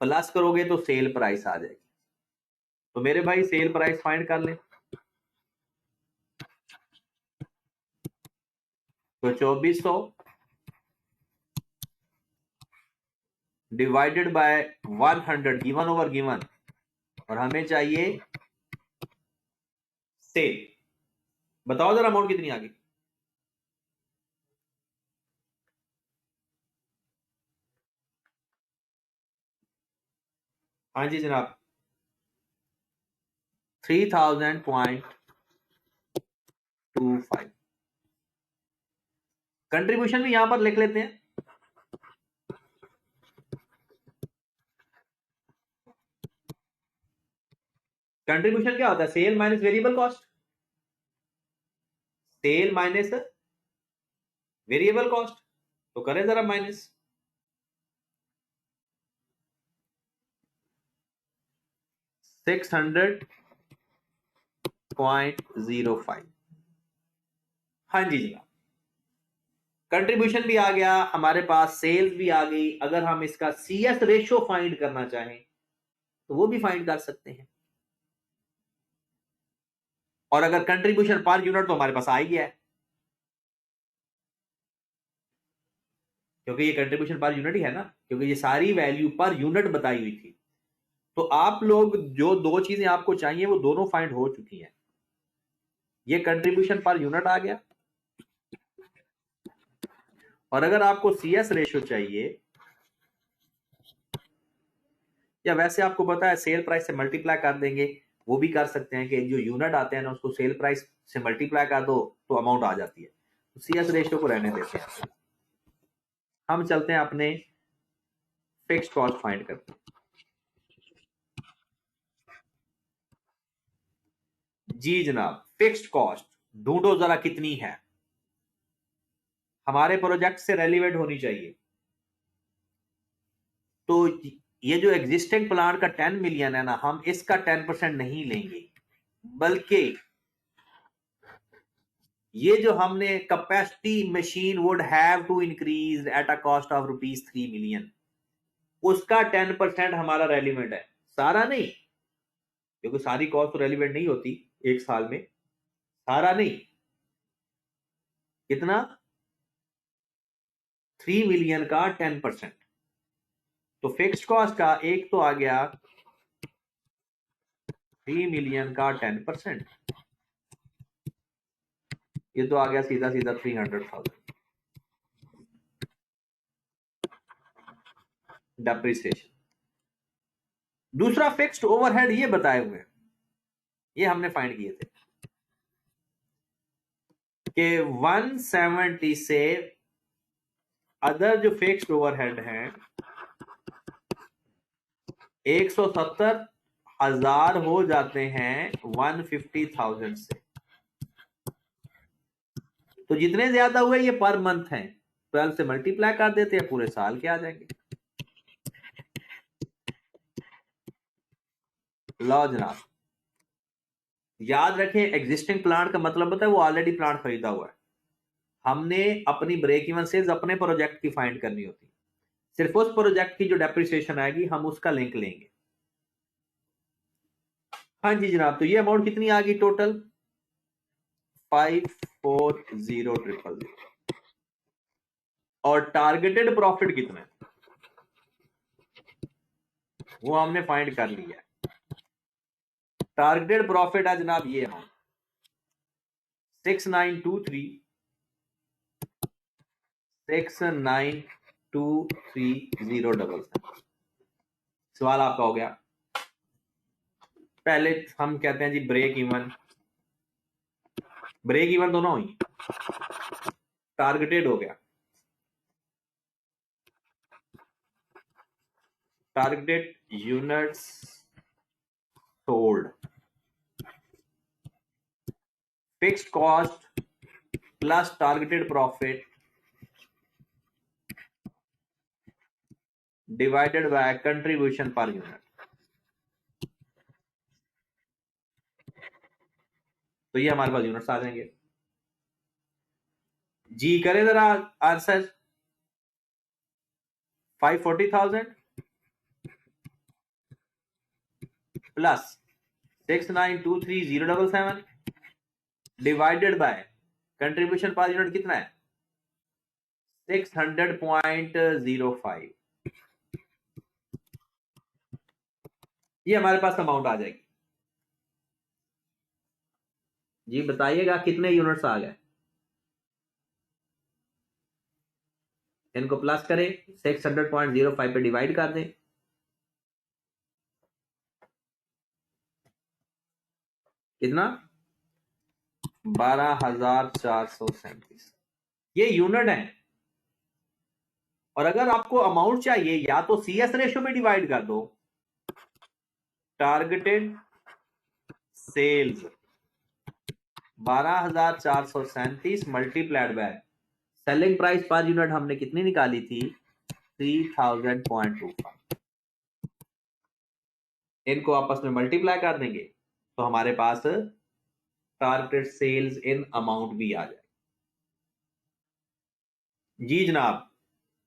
प्लस करोगे तो सेल प्राइस आ जाएगी। तो मेरे भाई सेल प्राइस फाइंड कर लें। तो 2400 divided by 100 given over given, और हमें चाहिए सेल। बताओ जरा अमाउंट कितनी आ गई। हाँ जी जनाब, 3000.25। कंट्रीब्यूशन भी यहां पर लिख लेते हैं। कंट्रीब्यूशन क्या होता है? Sale minus variable cost, sale minus variable cost. तो करें जरा माइनस, 600.05। हाँ जी जनाब, कंट्रीब्यूशन भी आ गया हमारे पास, सेल्स भी आ गई। अगर हम इसका CS रेशो फाइंड करना चाहें तो वो भी फाइंड कर सकते हैं। और अगर कंट्रीब्यूशन पर यूनिट तो हमारे पास आ ही गया है, क्योंकि ये कंट्रीब्यूशन पर यूनिट ही है ना, क्योंकि ये सारी वैल्यू पर यूनिट बताई हुई थी। तो आप लोग जो दो चीजें आपको चाहिए वो दोनों फाइंड हो चुकी हैं। ये कंट्रीब्यूशन पर यूनिट आ गया, और अगर आपको सीएस रेशियो चाहिए, या वैसे आपको पता है सेल प्राइस से मल्टीप्लाई कर देंगे, वो भी कर सकते हैं कि जो यूनिट आते हैं ना उसको सेल प्राइस से मल्टीप्लाई कर दो तो अमाउंट आ जाती है। तो सीएस रेशियो को रहने देते हैं, हम चलते हैं अपने फिक्स्ड कॉस्ट फाइंड करते हैं। जी जनाब, फिक्स्ड कॉस्ट ढूंढो जरा कितनी है, हमारे प्रोजेक्ट से रेलिवेंट होनी चाहिए। तो ये जो एग्जिस्टिंग प्लांट का 10 मिलियन है ना, हम इसका 10% नहीं लेंगे, बल्कि ये जो हमने capacity machine would have to increase at a cost of ₹3 million, उसका 10% हमारा रेलिवेंट है, सारा नहीं, क्योंकि सारी कॉस्ट तो रेलिवेंट नहीं होती एक साल में, सारा नहीं। कितना? 3 मिलियन का 10%। तो फिक्स्ड कॉस्ट का एक तो आ गया 3 मिलियन का 10%, ये तो आ गया सीधा सीधा 300,000 डेप्रिसिएशन। दूसरा फिक्स्ड ओवरहेड ये बताए हुए, ये हमने फाइंड किए थे कि 170 से अदर जो फिक्स्ड ओवरहेड हैं 170,000 हो जाते हैं 150,000 से। तो जितने ज्यादा हुए ये पर मंथ हैं, 12 से मल्टीप्लाई कर देते हैं, पूरे साल के आ जाएंगे। लो जनाब, याद रखें एग्जिस्टिंग प्लांट का मतलब होता है वो ऑलरेडी प्लांट खरीदा हुआ है, हमने अपनी ब्रेक इवन सेल्स अपने प्रोजेक्ट की फाइंड करनी होती है, सिर्फ उस प्रोजेक्ट की जो डेप्रिसिएशन आएगी हम उसका लिंक लेंगे। हाँ जी जनाब, तो ये अमाउंट कितनी आ गई टोटल? 540,000। और टारगेटेड प्रॉफिट कितना है वो हमने फाइंड कर लिया है। टारगेटेड प्रॉफिट है जनाब ये अमाउंट 6923 सवाल आपका हो गया। पहले हम कहते हैं जी ब्रेक इवन दोनों हुई, टारगेटेड हो गया, targeted units sold, fixed cost plus targeted profit divided by contribution per unit. तो ये हमारे पास यूनिट्स आ जाएंगे। जी करें जरा answer. 540,000 plus 6923,077 divided by contribution per unit कितना है 600.05। ये हमारे पास अमाउंट आ जाएगी। जी बताइएगा कितने यूनिट्स आ गए, इनको प्लस करें 600.05 पे डिवाइड कर दें, कितना 12,437। ये यूनिट है। और अगर आपको अमाउंट चाहिए या तो सीएस रेशियो में डिवाइड कर दो, targeted sales 12,437 multiplied by selling price per unit हमने कितनी निकाली थी 3000.25, इनको आपस में मल्टीप्लाई कर देंगे तो हमारे पास टारगेटेड सेल्स इन अमाउंट भी आ जाए। जी जनाब,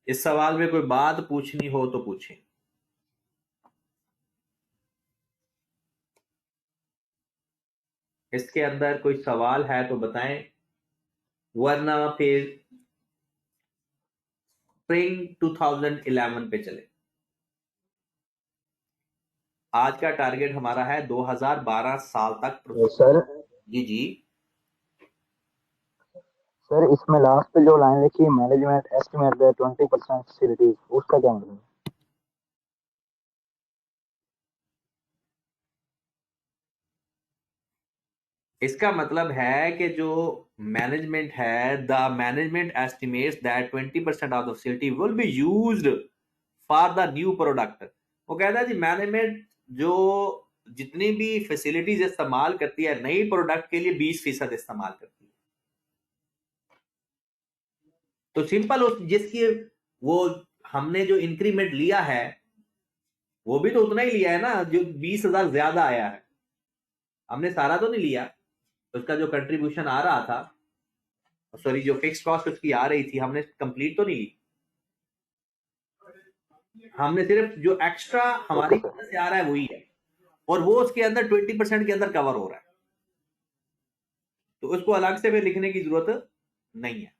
इस सवाल में कोई बात पूछनी हो तो पूछें। इसके अंदर कोई सवाल है तो बताएं, वरना फिर स्प्रिंग 2011 पे चले। आज का टारगेट हमारा है 2012 साल तक। सर जी जी। सर इसमें लास्ट पे जो लाइन लिखी है, मैनेजमेंट एस्टिमेट द 20% फैसिलिटीज, उसका क्या मतलब है? इसका मतलब है कि जो मैनेजमेंट है, the management estimates that 20% of the facility will be used for the new product. वो कहता है जी मैनेजमेंट जो जितनी भी फैसिलिटीज इस्तेमाल करती है नई प्रोडक्ट के लिए 20% इस्तेमाल करती है। तो सिंपल उस जिसकी वो हमने जो इंक्रीमेंट लिया है वो भी तो उतना ही लिया है ना, जो 20,000 ज्यादा आया है। हमने सारा तो नहीं लिया, उसका जो कंट्रीब्यूशन आ रहा था, सॉरी जो फिक्स कॉस्ट उसकी आ रही थी, हमने कंप्लीट तो नहीं ली। हमने सिर्फ जो एक्स्ट्रा ओके हमारी सर। तरफ से आ रहा है वही है, और वो उसके अंदर 20% के अंदर कवर हो रहा है, तो उसको अलग से फिर लिखने की जरूरत नहीं है।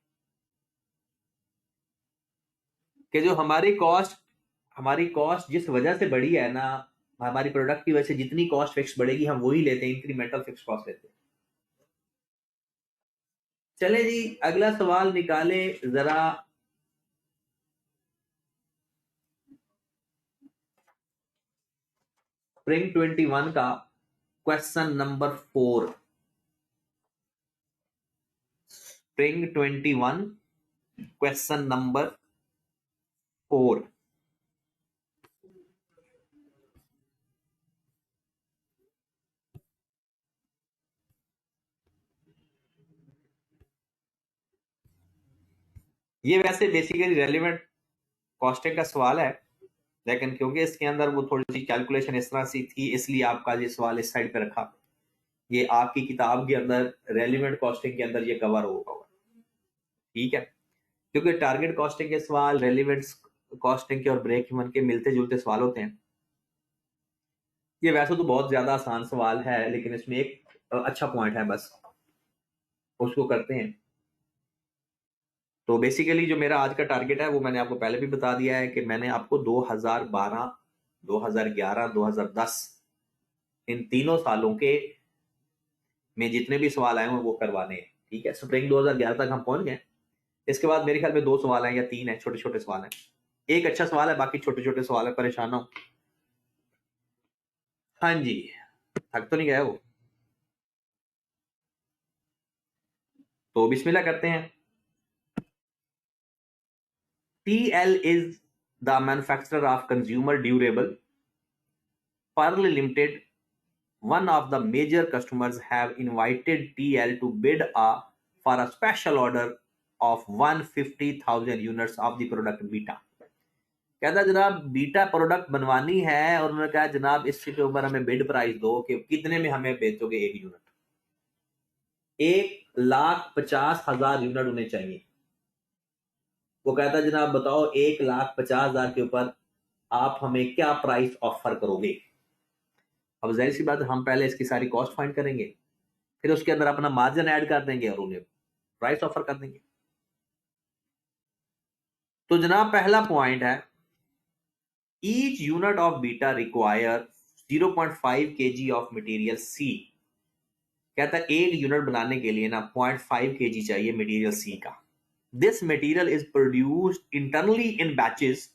कि जो हमारी कॉस्ट जिस वजह से बढ़ी है ना, हमारी प्रोडक्ट की वजह से जितनी कॉस्ट फिक्स बढ़ेगी हम वही लेते हैं, इंक्रीमेंटल फिक्स कॉस्ट लेते हैं। चले जी अगला सवाल निकाले जरा। स्प्रिंग 21 का question number 4। Spring 21 question number 4। ये वैसे बेसिकली रेलिवेंट कॉस्टिंग का सवाल है, लेकिन क्योंकि इसके अंदर वो थोड़ी सी कैलकुलेशन इस तरह सी थी, इसलिए आपका ये सवाल इस साइड पे रखा। ये आपकी किताब के अंदर रेलिवेंट कॉस्टिंग के अंदर ये कवर होगा, ठीक है। क्योंकि टारगेट कॉस्टिंग के सवाल रेलिवेंट कॉस्टिंग के और ब्रेक इवन के मिलते जुलते सवाल होते हैं। ये वैसे तो बहुत ज्यादा आसान सवाल है, लेकिन इसमें एक अच्छा पॉइंट है, बस उसको करते हैं। तो बेसिकली जो मेरा आज का टारगेट है वो मैंने आपको पहले भी बता दिया है कि मैंने आपको 2012, 2011, 2010 इन तीनों सालों के में जितने भी सवाल आए हैं वो करवाने हैं, ठीक है। स्प्रिंग 2011 तक हम पहुंच गए। इसके बाद मेरे ख्याल में 2 सवाल हैं या 3 है, छोटे छोटे सवाल हैं। एक अच्छा सवाल है, बाकी छोटे छोटे सवाल है, परेशान हो। हाँ जी, थक तो नहीं गए हो? तो बिस्मिल्लाह करते हैं। TL is the manufacturer of consumer durable. Pearl Limited, one of the major customers, have invited TL to bid for a special order of 150,000 units of the product Beta. कहता जनाब बीटा प्रोडक्ट बनवानी है, और उन्होंने कहा जनाब इसके ऊपर हमें बिड प्राइस दो कि कितने में हमें बेचोगे एक यूनिट। 1,50,000 यूनिट उन्हें चाहिए। वो कहता जनाब बताओ 1,50,000 के ऊपर आप हमें क्या प्राइस ऑफर करोगे। अब जाहिर सी बात है, हम पहले इसकी सारी कॉस्ट फाइंड करेंगे, फिर उसके अंदर अपना मार्जिन ऐड कर देंगे और उन्हें प्राइस ऑफर कर देंगे। तो जनाब पहला पॉइंट है, each unit of beta require 0.5 kg of material C. कहता है एक यूनिट बनाने के लिए ना 0.5 kg चाहिए मटेरियल सी का। This material is produced internally in batches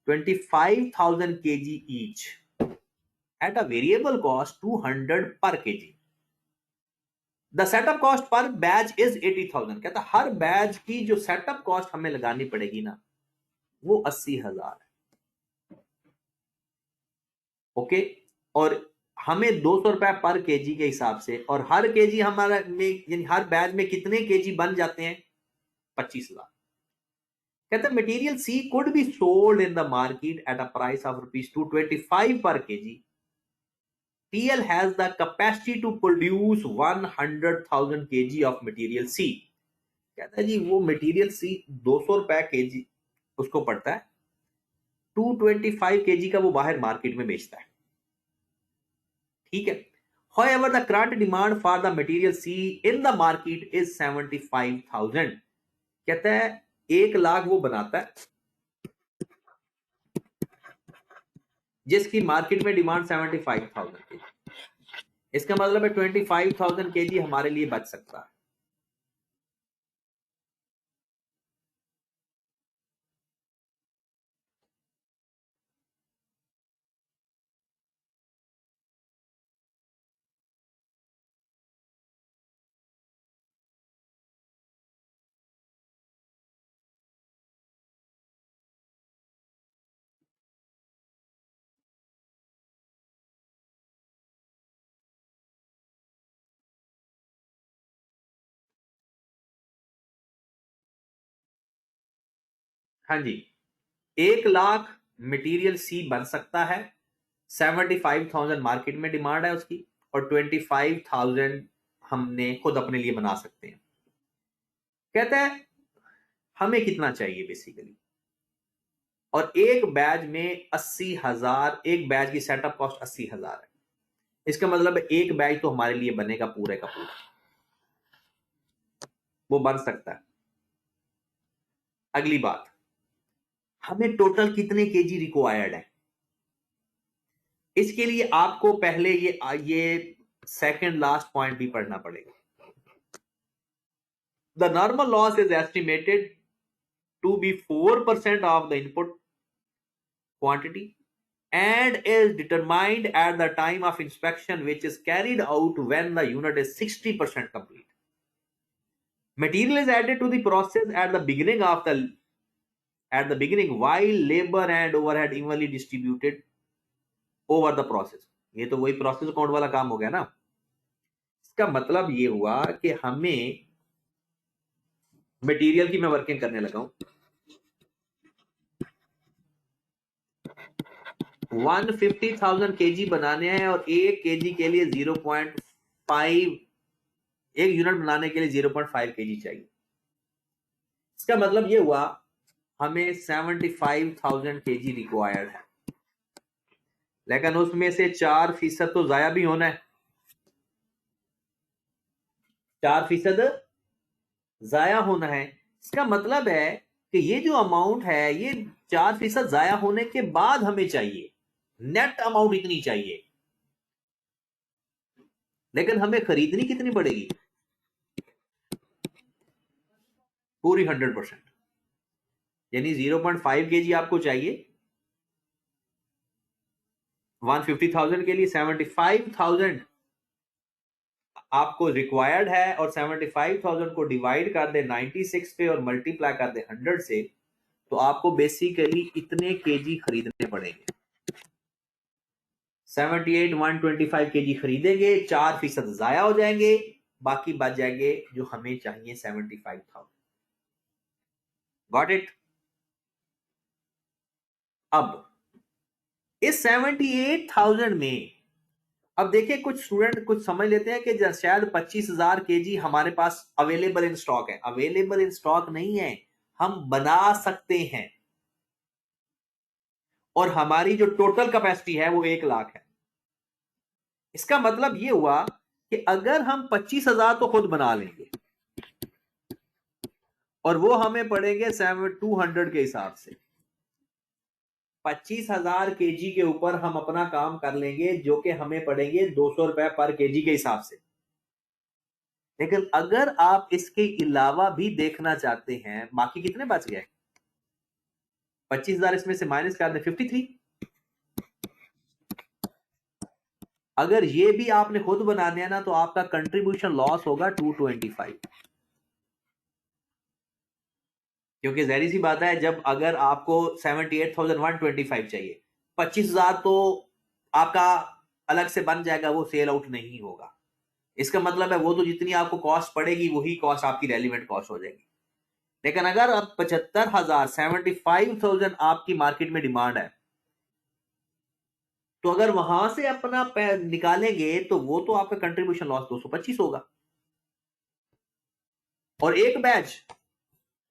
25,000 kg each at a variable cost 200 per kg. The setup cost per batch is 80,000। कहता हर बैच की जो सेटअप कॉस्ट हमें लगानी पड़ेगी ना वो 80,000 है। ओके, और हमें 200 रुपए पर केजी के हिसाब से, और हर केजी हमारा में यानी हर बैच में कितने केजी बन जाते हैं? 25,000। कहता है material C could be sold in the market at a price of ₹225 per KG. TL has the capacity to produce 100,000 kg of material C। कहता है जी वो मटेरियल सी 200 रुपए केजी उसको पड़ता है, 225 केजी का वो बाहर मार्केट में बेचता है, ठीक है। However, the current demand for the material C in the market is 75,000. कहता है 1 लाख वो बनाता है जिसकी मार्केट में डिमांड 75,000 की। इसका मतलब है 25,000 केजी हमारे लिए बच सकता है। हाँ जी, 1 लाख मटेरियल सी बन सकता है, 75,000 मार्केट में डिमांड है उसकी, और 25,000 हमने खुद अपने लिए बना सकते हैं। कहता है हमें कितना चाहिए बेसिकली, और एक बैच में 80,000, एक बैच की सेटअप कॉस्ट 80,000 है। इसका मतलब है एक बैच तो हमारे लिए बनेगा पूरे का पूरा, वो बन सकता है। अगली बात, हमें टोटल कितने केजी रिक्वायर्ड है। इसके लिए आपको पहले ये सेकंड लास्ट पॉइंट भी पढ़ना पड़ेगा। The normal loss is estimated to be 4% of the input quantity and is determined at the time of inspection, which is carried out when the unit is 60% complete. Material is added to the process at the beginning while labor and overhead evenly distributed over the process. ये तो वही process account वाला काम हो गया ना। इसका मतलब ये हुआ कि हमें मटेरियल की मैं वर्किंग करने लगा हूं, 150,000 केजी बनाने हैं और एक केजी के लिए 0.5, एक यूनिट बनाने के लिए 0.5 केजी चाहिए। इसका मतलब ये हुआ हमें 75,000 केजी रिक्वायर्ड है, लेकिन उसमें से 4% तो जाया भी होना है। 4% जाया होना है। इसका मतलब है कि ये जो अमाउंट है ये 4% जाया होने के बाद हमें चाहिए, नेट अमाउंट इतनी चाहिए, लेकिन हमें खरीदनी कितनी पड़ेगी, पूरी 100%। यानी 0.5 केजी आपको चाहिए 150,000 के लिए, 75,000 आपको रिक्वायर्ड है, और 75,000 को डिवाइड कर दे 96 पे और मल्टीप्लाई कर दे 100 से, तो आपको बेसिकली इतने केजी खरीदने पड़ेंगे। 78,125 केजी खरीदेंगे, 4% जाया हो जाएंगे, बाकी बच जाएंगे जो हमें चाहिए 75,000। Got it. अब इस 78,000 में अब देखिए, कुछ स्टूडेंट कुछ समझ लेते हैं कि शायद 25,000 केजी हमारे पास अवेलेबल इन स्टॉक है। अवेलेबल इन स्टॉक नहीं है, हम बना सकते हैं, और हमारी जो टोटल कैपेसिटी है वो 1 लाख है। इसका मतलब ये हुआ कि अगर हम 25,000 तो खुद बना लेंगे, और वो हमें पड़ेंगे 200 के हिसाब से, 25,000 केजी के ऊपर हम अपना काम कर लेंगे, जो कि हमें पड़ेंगे 200 रुपए पर केजी के हिसाब से। लेकिन अगर आप इसके अलावा भी देखना चाहते हैं, बाकी कितने बच गए, 25,000 इसमें से माइनस कर दें 53। अगर ये भी आपने खुद बनाने हैं ना, तो आपका कंट्रीब्यूशन लॉस होगा 225, क्योंकि जहरी सी बात है, जब अगर आपको 78,125 चाहिए, 25,000 तो आपका अलग से बन जाएगा, वो सेल आउट नहीं होगा। इसका मतलब है वो तो जितनी आपको कॉस्ट पड़ेगी वही कॉस्ट आपकी रेलिवेंट कॉस्ट हो जाएगी। लेकिन अगर आप 75,000, 75,000 आपकी मार्केट में डिमांड है, तो अगर वहां से अपना निकालेंगे तो वो तो आपका कंट्रीब्यूशन लॉस 225 होगा, और एक बैच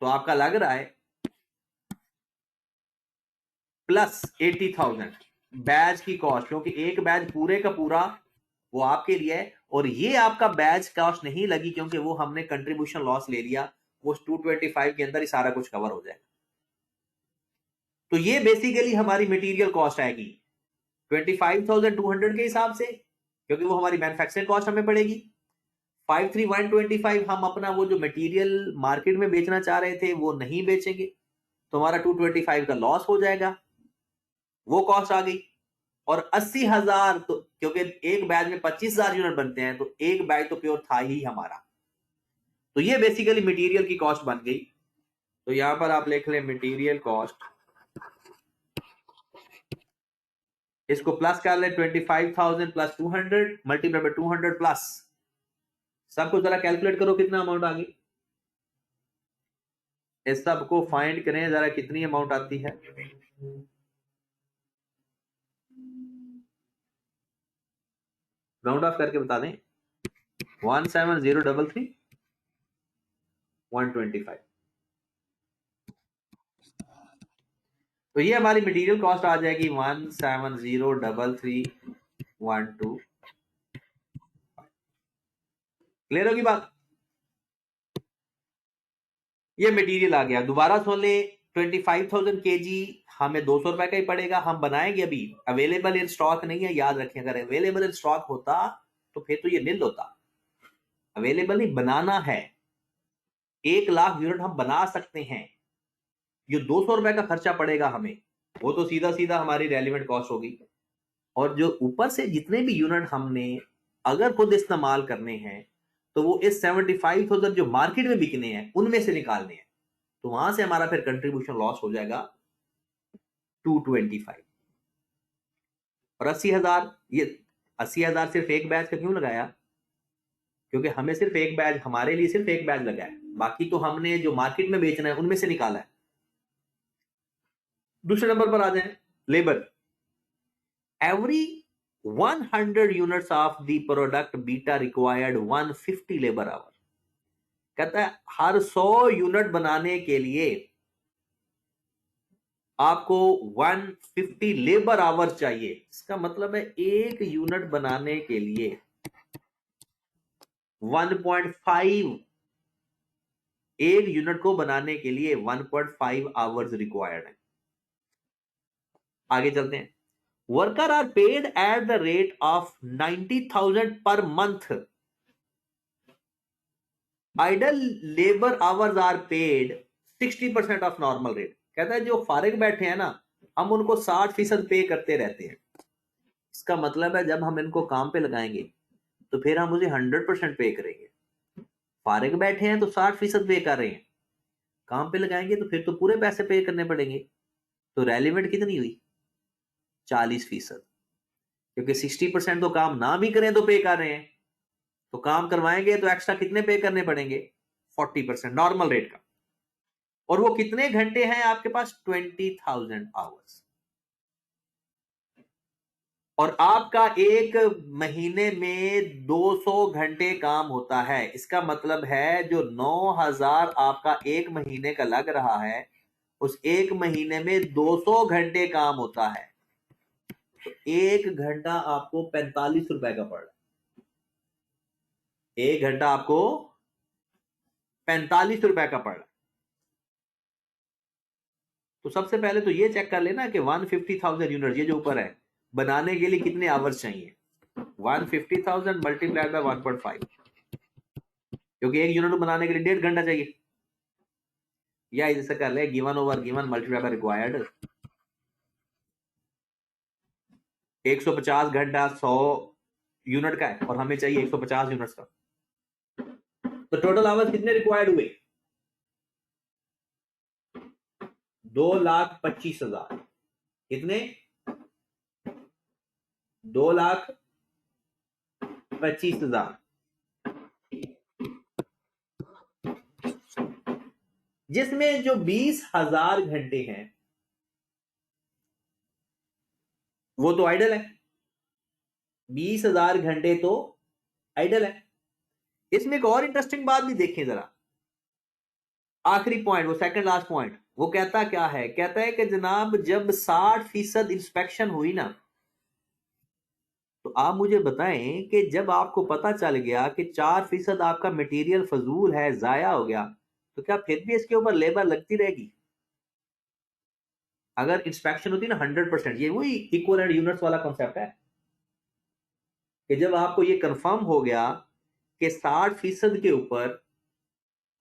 तो आपका लग रहा है प्लस 80,000 बैच की कॉस्ट, क्योंकि एक बैच पूरे का पूरा वो आपके लिए है, और ये आपका बैच कॉस्ट नहीं लगी क्योंकि वो हमने कंट्रीब्यूशन लॉस ले लिया, वो 225 के अंदर ही सारा कुछ कवर हो जाएगा। तो ये बेसिकली हमारी मटेरियल कॉस्ट आएगी 25,200 के हिसाब से, क्योंकि वो हमारी मैन्युफैक्चरिंग कॉस्ट हमें पड़ेगी। 53,125 हम अपना वो जो मटेरियल मार्केट में बेचना चाह रहे थे वो नहीं बेचेंगे, तो हमारा 225 का लॉस हो जाएगा, वो कॉस्ट आ गई। और 80,000 तो क्योंकि एक बैच में 25,000 यूनिट बनते हैं, तो एक बैच तो प्योर था ही हमारा, तो ये बेसिकली मटेरियल की कॉस्ट बन गई। तो यहां पर आप लिख लें मटेरियल कॉस्ट, इसको प्लस कर ले 25,000 प्लस 200 मल्टीप्लाई बाय 200 प्लस, सबको जरा कैलकुलेट करो कितना अमाउंट आ गई, इस सबको फाइंड करें जरा कितनी अमाउंट आती है। राउंड ऑफ करके बता दें 17033 125। तो ये हमारी मटेरियल कॉस्ट आ जाएगी 1703312। क्लियर होगी बात? ये मटेरियल आ गया, दोबारा सुन ले 25,000 केजी हमें 200 रुपए का ही पड़ेगा, हम बनाएंगे, अभी अवेलेबल इन स्टॉक नहीं है, याद रखें, अगर अवेलेबल इन स्टॉक होता तो फिर तो ये निल होता, अवेलेबल नहीं, बनाना है, 1 लाख यूनिट हम बना सकते हैं, ये 200 रुपए का खर्चा पड़ेगा हमें, वो तो सीधा सीधा हमारी रेलिवेंट कॉस्ट होगी। और जो ऊपर से जितने भी यूनिट हमने अगर खुद इस्तेमाल करने हैं, तो वो इस 75,000 जो मार्केट में बिकने हैं उनमें से निकालने हैं, तो वहां से हमारा फिर कंट्रीब्यूशन लॉस हो जाएगा 225। और 80,000, ये 80,000 सिर्फ एक बैच का क्यों लगाया, क्योंकि हमें सिर्फ एक बैच, हमारे लिए सिर्फ एक बैच लगा है, बाकी तो हमने जो मार्केट में बेचना है उनमें से निकाला है। दूसरे नंबर पर आ जाए, labour. Every 100 units of the product beta required 150 labour our. कहता है हर 100 यूनिट बनाने के लिए आपको 150 लेबर आवर चाहिए। इसका मतलब है एक यूनिट बनाने के लिए 1.5, एक यूनिट को बनाने के लिए 1.5 आवर्स रिक्वायर्ड है। आगे चलते हैं, worker are paid at the rate of 90,000 per month, idle labour hours are paid 60% of normal rate. कहता है जो फारिग बैठे हैं ना, हम उनको 60% पे करते रहते हैं। इसका मतलब है जब हम इनको काम पे लगाएंगे तो फिर हम उसे 100% पे करेंगे। फारिग बैठे हैं तो 60% पे कर रहे हैं, काम पे लगाएंगे तो फिर तो पूरे पैसे पे करने पड़ेंगे। तो रेलिवेंट कितनी हुई, 40%, क्योंकि 60% तो काम ना भी करें तो पे कर रहे हैं, तो काम करवाएंगे तो एक्स्ट्रा कितने पे करने पड़ेंगे, 40% नॉर्मल रेट का। और वो कितने घंटे हैं आपके पास, 20,000 आवर्स। और आपका एक महीने में 200 घंटे काम होता है। इसका मतलब है जो 9,000 आपका एक महीने का लग रहा है, उस एक महीने में 200 घंटे काम होता है, तो एक घंटा आपको 45 रुपए का पड़ रहा है, एक घंटा आपको 45 रुपए का पड़ रहा है। तो सबसे पहले तो ये चेक कर लेना कि 150,000 यूनिट ये जो ऊपर है बनाने के लिए कितने आवर्स चाहिए, 150,000 मल्टीप्लाइड बाय 1.5, क्योंकि एक यूनिट बनाने के लिए 1.5 घंटा चाहिए, या इसे कर ले given over given multiplied by required. 150 घंटा 100 यूनिट का है और हमें चाहिए 150 यूनिट्स का, तो टोटल आवर्स कितने रिक्वायर्ड हुए, 2,25,000। कितने, 2,25,000, जिसमें जो 20,000 घंटे हैं वो तो आइडल है, 20,000 घंटे तो आइडल है। इसमें एक और इंटरेस्टिंग बात भी देखें जरा, आखिरी पॉइंट, वो सेकंड लास्ट पॉइंट, वो कहता क्या है, कहता है कि जनाब जब 60% इंस्पेक्शन हुई ना, तो तो आप मुझे बताएं कि जब आपको पता चल गया कि 4% आपका मटेरियल फजूल है, जाया हो गया, तो क्या फिर भी इसके ऊपर लेबर लगती रहेगी? अगर इंस्पेक्शन होती ना 100%, ये वही इक्वल एंड यूनिट्स वाला कॉन्सेप्ट है कि जब आपको ये कंफर्म हो गया कि 60% के ऊपर,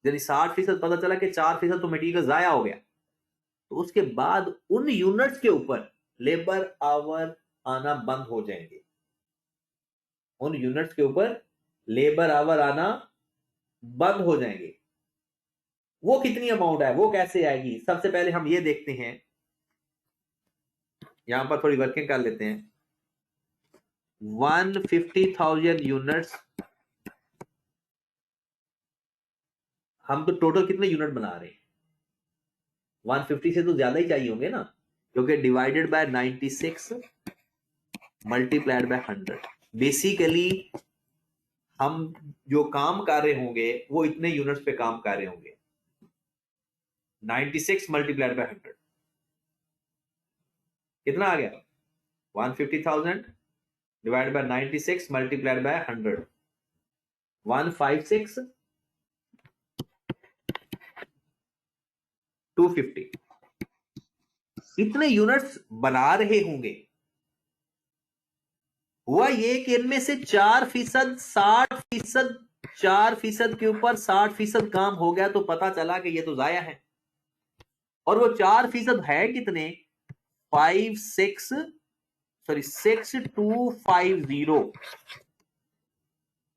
यदि 60% पता चला कि 4% तो मटेरियल जाया हो गया, तो उसके बाद उन यूनिट्स के ऊपर लेबर आवर आना बंद हो जाएंगे। उन यूनिट्स के ऊपर लेबर आवर आना बंद हो जाएंगे। वो कितनी अमाउंट है, वो कैसे आएगी? सबसे पहले हम ये देखते हैं, यहां पर थोड़ी वर्किंग कर लेते हैं। 150,000 यूनिट्स, हम तो टोटल कितने यूनिट बना रहे हैं? 150 से तो ज्यादा ही चाहिए होंगे ना, क्योंकि divided by 96 multiplied by 100। Basically हम जो काम कर रहे होंगे वो इतने यूनिट्स पे काम कर रहे होंगे। 96 मल्टीप्लाइड बाय 100 कितना आ गया? 150,000 डिवाइड बाय 96 मल्टीप्लाइड बाय 100, 156 250। इतने यूनिट्स बना रहे होंगे। हुआ ये कि इनमें से 4% 60%, 4% के ऊपर 60% काम हो गया, तो पता चला कि ये तो जाया है। और वो 4% है कितने? 6250,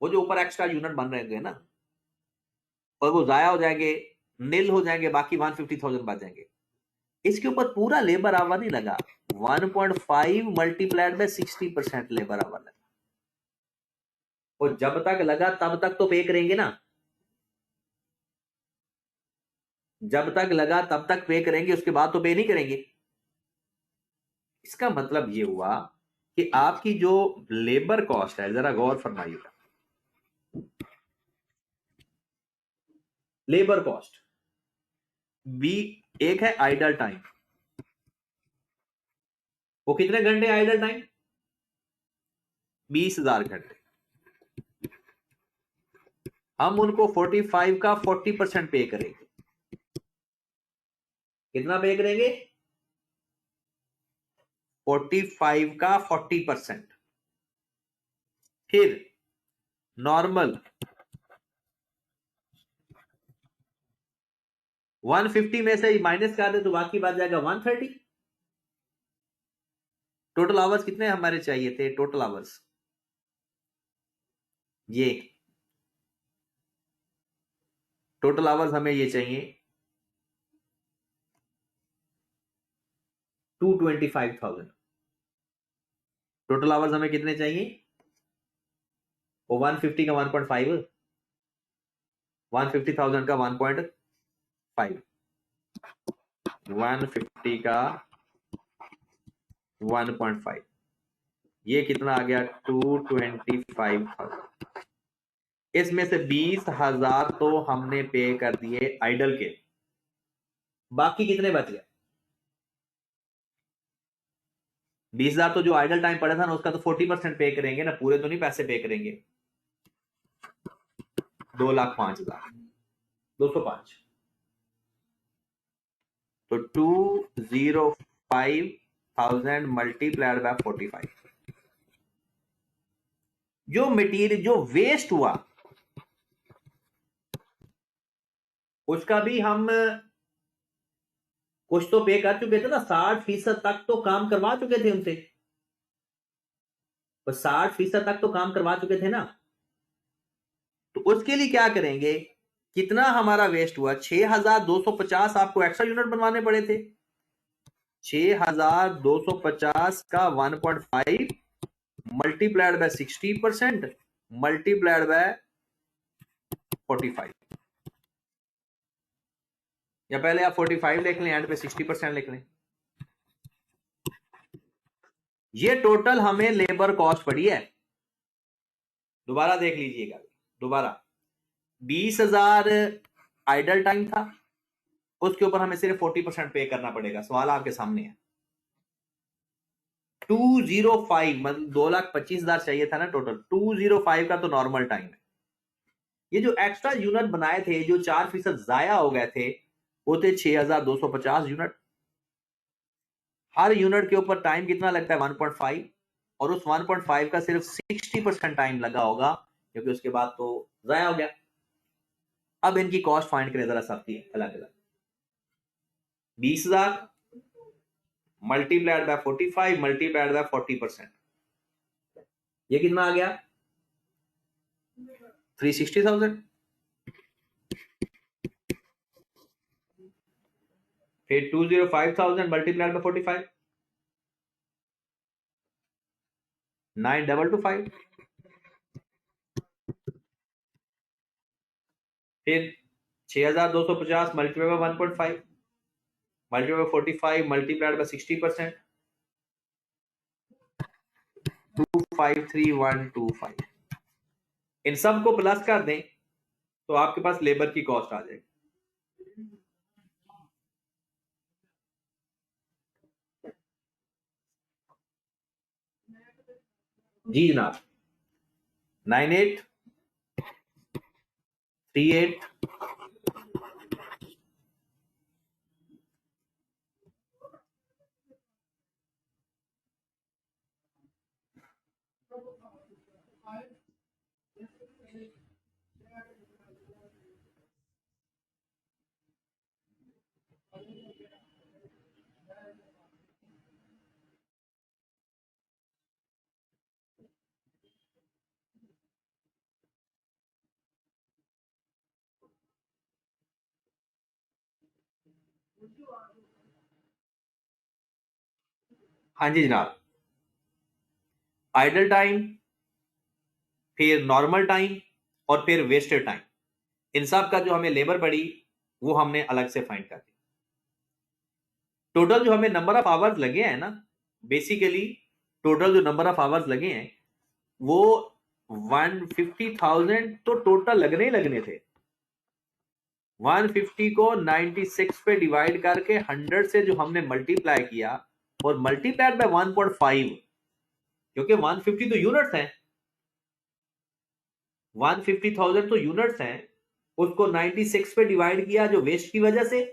वो जो ऊपर एक्स्ट्रा यूनिट बन रहे थे ना, और वो जाया हो जाएंगे, नील हो जाएंगे, बाकी 150,000 बच जाएंगे। इसके ऊपर पूरा लेबर आवर नहीं लगा, 1.5 मल्टीप्लाइड बाय 60% लेबर आवर लगा। और जब तक लगा तब तक तो पे करेंगे ना, जब तक लगा तब तक पे करेंगे, उसके बाद तो पे नहीं करेंगे। इसका मतलब ये हुआ कि आपकी जो लेबर कॉस्ट है, जरा गौर फरमाइएगा, लेबर कॉस्ट बी, एक है आइडल टाइम। वो कितने घंटे आइडल टाइम? 20,000 घंटे। हम उनको 45 का 40% पे करेंगे। कितना पे करेंगे? 45 का 40%। फिर नॉर्मल 150 में से माइनस कर दे तो बाकी बच जाएगा 130। टोटल आवर्स कितने हमारे चाहिए थे? टोटल आवर्स ये, टोटल आवर्स हमें ये चाहिए 225,000। टोटल आवर्स हमें कितने चाहिए? वो 150 का 1.5, 150,000 का 1.5, 150 का 1.5, ये कितना आ गया? 225,000। इसमें से 20,000 तो हमने पे कर दिए आइडल के, बाकी कितने बच गए? 20,000 तो जो आइडल टाइम पड़ा था ना, उसका तो 40% पे करेंगे ना, पूरे तो नहीं पैसे पे करेंगे। 2,05,000, 205, तो 205,000 मल्टीप्लाइड बाय 45। जो मटेरियल जो वेस्ट हुआ उसका भी हम कुछ तो पे कर चुके थे ना, 60% तक तो काम करवा चुके थे उनसे, तो 60% तक तो काम करवा चुके थे ना। तो उसके लिए क्या करेंगे? कितना हमारा वेस्ट हुआ? 6,250 आपको एक्स्ट्रा यूनिट बनवाने पड़े थे। 6,250 का 1.5 मल्टीप्लाइड बाय 60% मल्टीप्लाइड बाय 45, या पहले आप 45 लिख लें, एंड पे 60% लिख लें। ये टोटल हमें लेबर कॉस्ट पड़ी है। दोबारा देख लीजिएगा, दोबारा 20,000 आइडल टाइम था, उसके ऊपर हमें सिर्फ 40% पे करना पड़ेगा। सवाल आपके सामने है। 205 मतलब 2,25,000 चाहिए था ना टोटल, 205 का तो नॉर्मल टाइम है। ये जो एक्स्ट्रा यूनिट बनाए थे जो 4% जाया हो गए थे वो थे 6,250 यूनिट। हर यूनिट के ऊपर टाइम कितना लगता है 1.5, और उस 1.5 का सिर्फ 60% टाइम लगा होगा क्योंकि उसके बाद तो जाया हो गया। अब इनकी कॉस्ट फाइंड करें जरा सबकी अलग अलग। 20,000 मल्टीप्लाइड बाय 45 मल्टीप्लाइड बाय 40%, ये कितना आ गया 360,000। फिर 205,000 मल्टीप्लाइड बाय 45 9,225। फिर 6,250 multiplied by 1.5 multiplied by 45 multiplied by 60%, 253,125। इन सबको प्लस कर दें तो आपके पास लेबर की कॉस्ट आ जाएगी। जी जनाब, 9838। हाँ जी जनाब, आइडल टाइम, फिर नॉर्मल टाइम, और फिर वेस्टेड टाइम, इन सब का जो हमें लेबर पड़ी वो हमने अलग से फाइंड कर दी। टोटल जो हमें नंबर ऑफ आवर्स लगे हैं ना, बेसिकली टोटल जो नंबर ऑफ आवर्स लगे हैं वो 150,000 तो टोटल लगने ही लगने थे। 150 को 96 पे डिवाइड करके 100 से जो हमने मल्टीप्लाई किया और मल्टीप्लाइड बाय 1.5, क्योंकि 150 तो यूनिट्स हैं, 150,000 तो यूनिट्स हैं, उसको 96 पे डिवाइड किया जो वेस्ट की वजह से,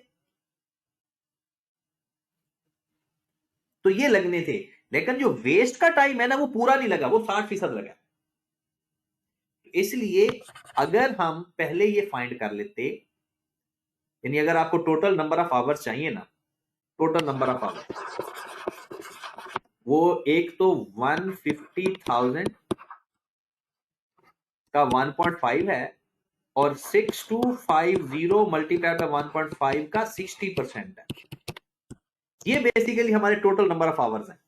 तो ये लगने थे। लेकिन जो वेस्ट का टाइम है ना वो पूरा नहीं लगा, वो 60% लगा। इसलिए अगर हम पहले ये फाइंड कर लेते, यानी अगर आपको टोटल नंबर ऑफ आवर्स चाहिए ना, टोटल नंबर ऑफ आवर्स, वो एक तो 150,000 का 1.5 है और 6250 मल्टीप्लाई बाय 1.5 का 60% है। ये बेसिकली हमारे टोटल नंबर ऑफ आवर्स हैं।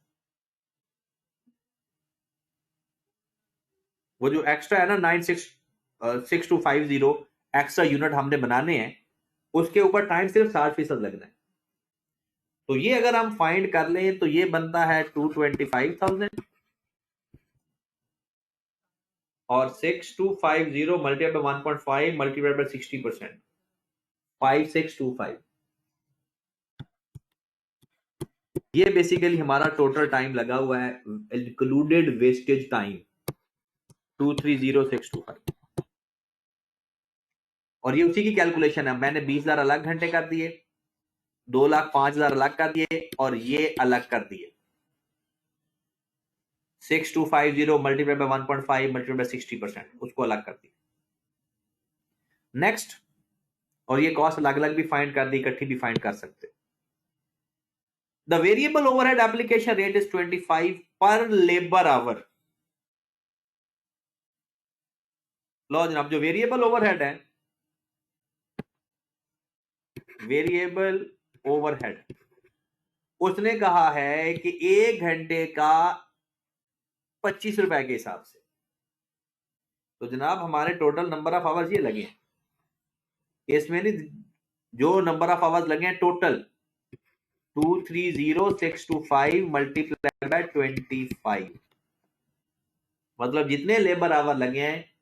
वो जो एक्स्ट्रा है ना 6250 एक्स्ट्रा यूनिट हमने बनाने हैं, उसके ऊपर टाइम सिर्फ 60% लगना है। तो ये अगर हम फाइंड कर लें तो ये बनता है 225,000 और 6250 मल्टीप्लाई बाय 1.5 मल्टीप्लाई बाय 60%, 5625। ये बेसिकली हमारा टोटल टाइम लगा हुआ है, इंक्लूडेड वेस्टेज टाइम 230,625। और ये उसी की कैलकुलेशन है। मैंने 20,000 अलग घंटे कर दिए, 2,05,000 अलग कर दिए और ये अलग कर दिए, 6250 मल्टीप्लाई बाय 1.5 मल्टीप्लाई बाय 60%, उसको अलग कर दिया। नेक्स्ट, और ये कॉस्ट अलग अलग भी फाइंड कर दी, इकट्ठी भी फाइंड कर सकते। The variable overhead application rate is 25 पर लेबर आवर। लो जनाब, जो वेरिएबल ओवरहेड है, वेरिएबल ओवरहेड, उसने कहा है कि 1 घंटे का 25 रुपए के हिसाब से। तो जनाब हमारे टोटल नंबर ऑफ आवर्स ये लगे हैं, इसमें नहीं, जो नंबर ऑफ आवर्स लगे हैं टोटल 230,625 मल्टीप्लाई बाय 25, मतलब जितने लेबर आवर लगे हैं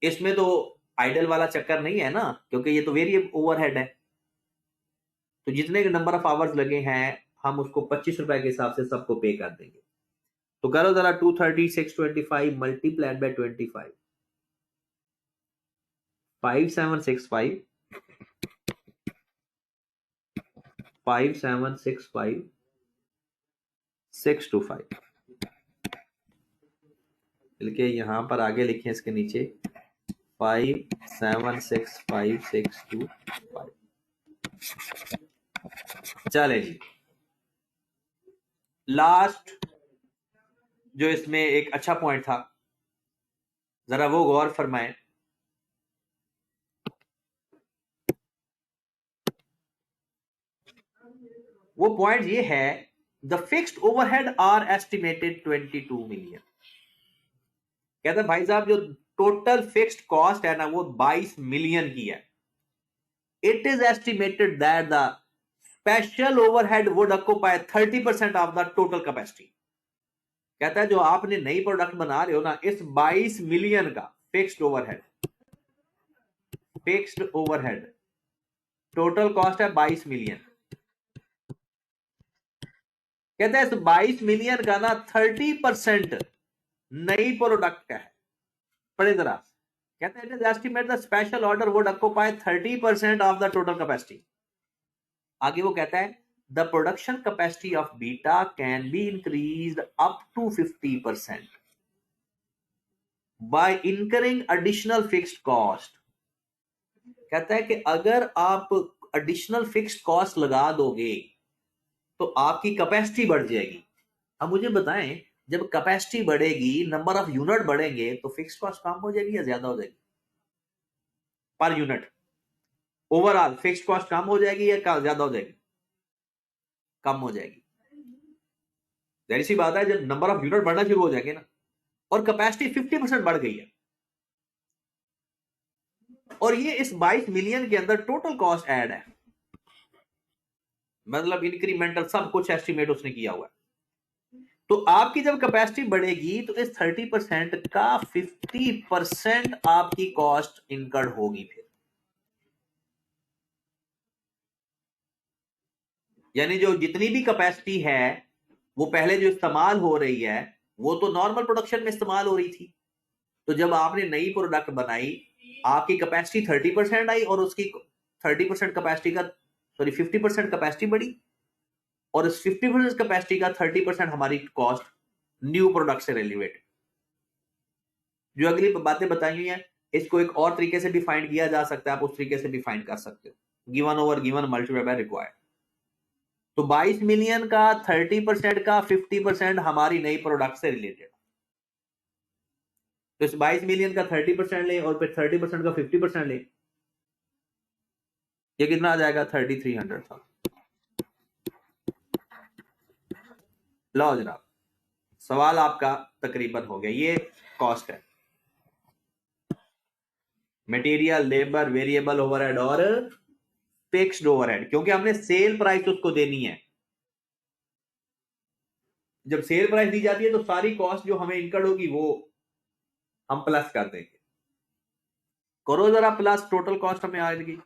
इसमें तो आइडल वाला चक्कर नहीं है ना, क्योंकि ये तो वेरिएबल ओवरहेड है। तो जितने नंबर ऑफ आवर्स लगे हैं हम उसको 25 रुपए के हिसाब से सबको पे कर देंगे। तो करो जरा 230,625 मल्टीप्लाइड बाय 25, 5765 5765 625 लिखे, यहां पर आगे लिखे इसके नीचे 5765 625। चले जी, लास्ट जो इसमें एक अच्छा पॉइंट था, जरा वो गौर फरमाएं। वो पॉइंट ये है, the fixed overhead are estimated 22 million. कहते हैं भाई साहब जो टोटल फिक्स्ड कॉस्ट है ना वो 22 मिलियन की है। It is estimated that the special overhead would occupy 30% of the total capacity. कहता है जो आपने नई प्रोडक्ट बना रहे हो ना, इस 22 मिलियन का फिक्स्ड ओवरहेड टोटल कॉस्ट है 22 मिलियन। कहता है इस 22 मिलियन का ना 30% नई प्रोडक्ट का है। पढ़े जरा, कहते हैं it is estimate the special order would occupy 30% of the total capacity. आगे वो कहता है the production capacity of beta can be increased up to 50% by incurring additional fixed cost. कहता है कि अगर आप एडिशनल फिक्स्ड कॉस्ट लगा दोगे तो आपकी कैपेसिटी बढ़ जाएगी। अब मुझे बताएं, जब कैपेसिटी बढ़ेगी, नंबर ऑफ यूनिट बढ़ेंगे, तो फिक्स्ड कॉस्ट कम हो जाएगी या ज्यादा हो जाएगी? Per unit overall fixed cost कम हो जाएगी या ज्यादा हो जाएगी? कम हो जाएगी। जाहिर सी बात है, जब नंबर ऑफ यूनिट बढ़ना शुरू हो जाएंगे ना, और कैपेसिटी 50% बढ़ गई है, और ये इस 22 मिलियन के अंदर टोटल कॉस्ट ऐड है, मतलब इंक्रीमेंटल सब कुछ एस्टिमेट उसने किया हुआ है। तो आपकी जब कैपेसिटी बढ़ेगी तो इस 30% का 50% आपकी कॉस्ट इनकर्ड होगी फिर। यानी जो जितनी भी कैपेसिटी है वो पहले जो इस्तेमाल हो रही है वो तो नॉर्मल प्रोडक्शन में इस्तेमाल हो रही थी। तो जब आपने नई प्रोडक्ट बनाई, आपकी कैपेसिटी 30% आई और उसकी 30% कैपेसिटी का 50% कैपेसिटी बढ़ी, और इस 50% कैपेसिटी का 30% हमारी कॉस्ट न्यू प्रोडक्ट से रिलेटेड। जो अगली बातें बताई हुई हैं इसको एक और तरीके से भी फाइंड किया जा सकता है, आप उस तरीके से भी फाइंड कर सकते हो, given over given multiply by required. तो 22 मिलियन का 30% का 50% हमारी नई प्रोडक्ट से रिलेटेड। तो इस 22 मिलियन का 30% ले और फिर 30% का 50% ले, ये कितना आ जाएगा? 3300 था। लो जनाब, सवाल आपका तकरीबन हो गया। ये कॉस्ट है, मटेरियल, लेबर, वेरिएबल ओवरहेड और फिक्स्ड ओवरहेड, क्योंकि हमने सेल प्राइस उसको देनी है। जब सेल प्राइस दी जाती है तो सारी कॉस्ट जो हमें इनकर्ड होगी वो हम प्लस कर देंगे। करो जरा प्लस, टोटल कॉस्ट हमें आएगी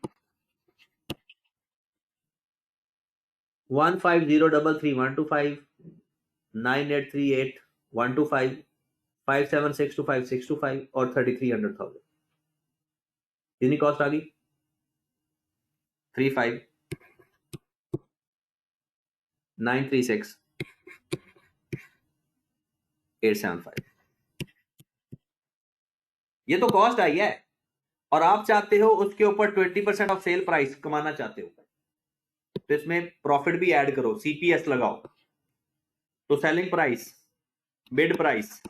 150333125 9838 125 57625625 और 3300,000। कितनी कॉस्ट आ गई? 35936,875। ये तो कॉस्ट आई है, और आप चाहते हो उसके ऊपर 20% ऑफ सेल प्राइस कमाना चाहते हो, तो इसमें प्रॉफिट भी ऐड करो, सीपीएस लगाओ। तो सेलिंग प्राइस, बिड प्राइस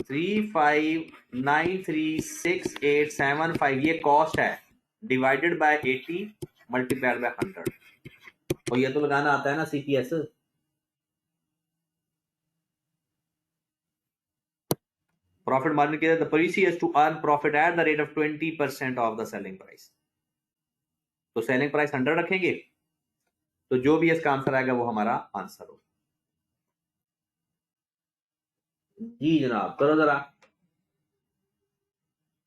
35936,875, ये कॉस्ट है, डिवाइडेड बाय 80 मल्टीप्लाइड बाय 100। और ये तो लगाना आता है ना सीपीएस। प्रॉफिट मार्जिन के the policy is to earn profit at the rate of 20% of the selling price. तो सेलिंग प्राइस 100 रखेंगे, तो जो भी इसका आंसर आएगा वो हमारा आंसर होगा। जी जनाब, करो जरा।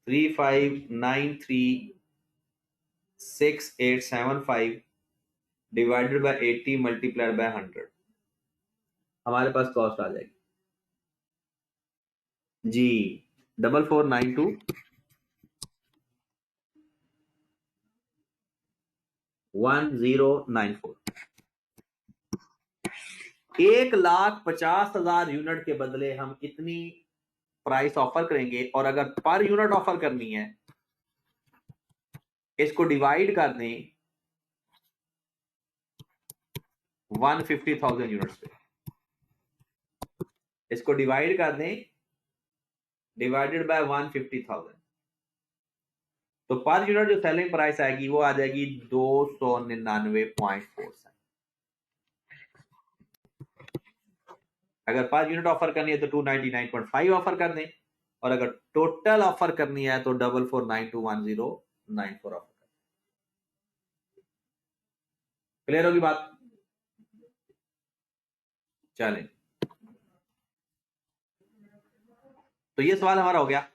35936,875 डिवाइडेड बाय 80 मल्टीप्लाइड बाय 100, हमारे पास कॉस्ट आ जाएगी जी 4492 1094। 1,50,000 यूनिट के बदले हम इतनी प्राइस ऑफर करेंगे, और अगर पर यूनिट ऑफर करनी है, इसको डिवाइड कर दें 150,000 यूनिट्स पे, इसको डिवाइड कर दें डिवाइडेड बाय 150,000, तो पर यूनिट जो सेलिंग प्राइस आएगी वो आ जाएगी 299.4। अगर पर यूनिट ऑफर करनी है तो 299.5 ऑफर कर दें, और अगर टोटल ऑफर करनी है तो 44921094 ऑफर। क्लियर होगी बात? चलें, तो ये सवाल हमारा हो गया।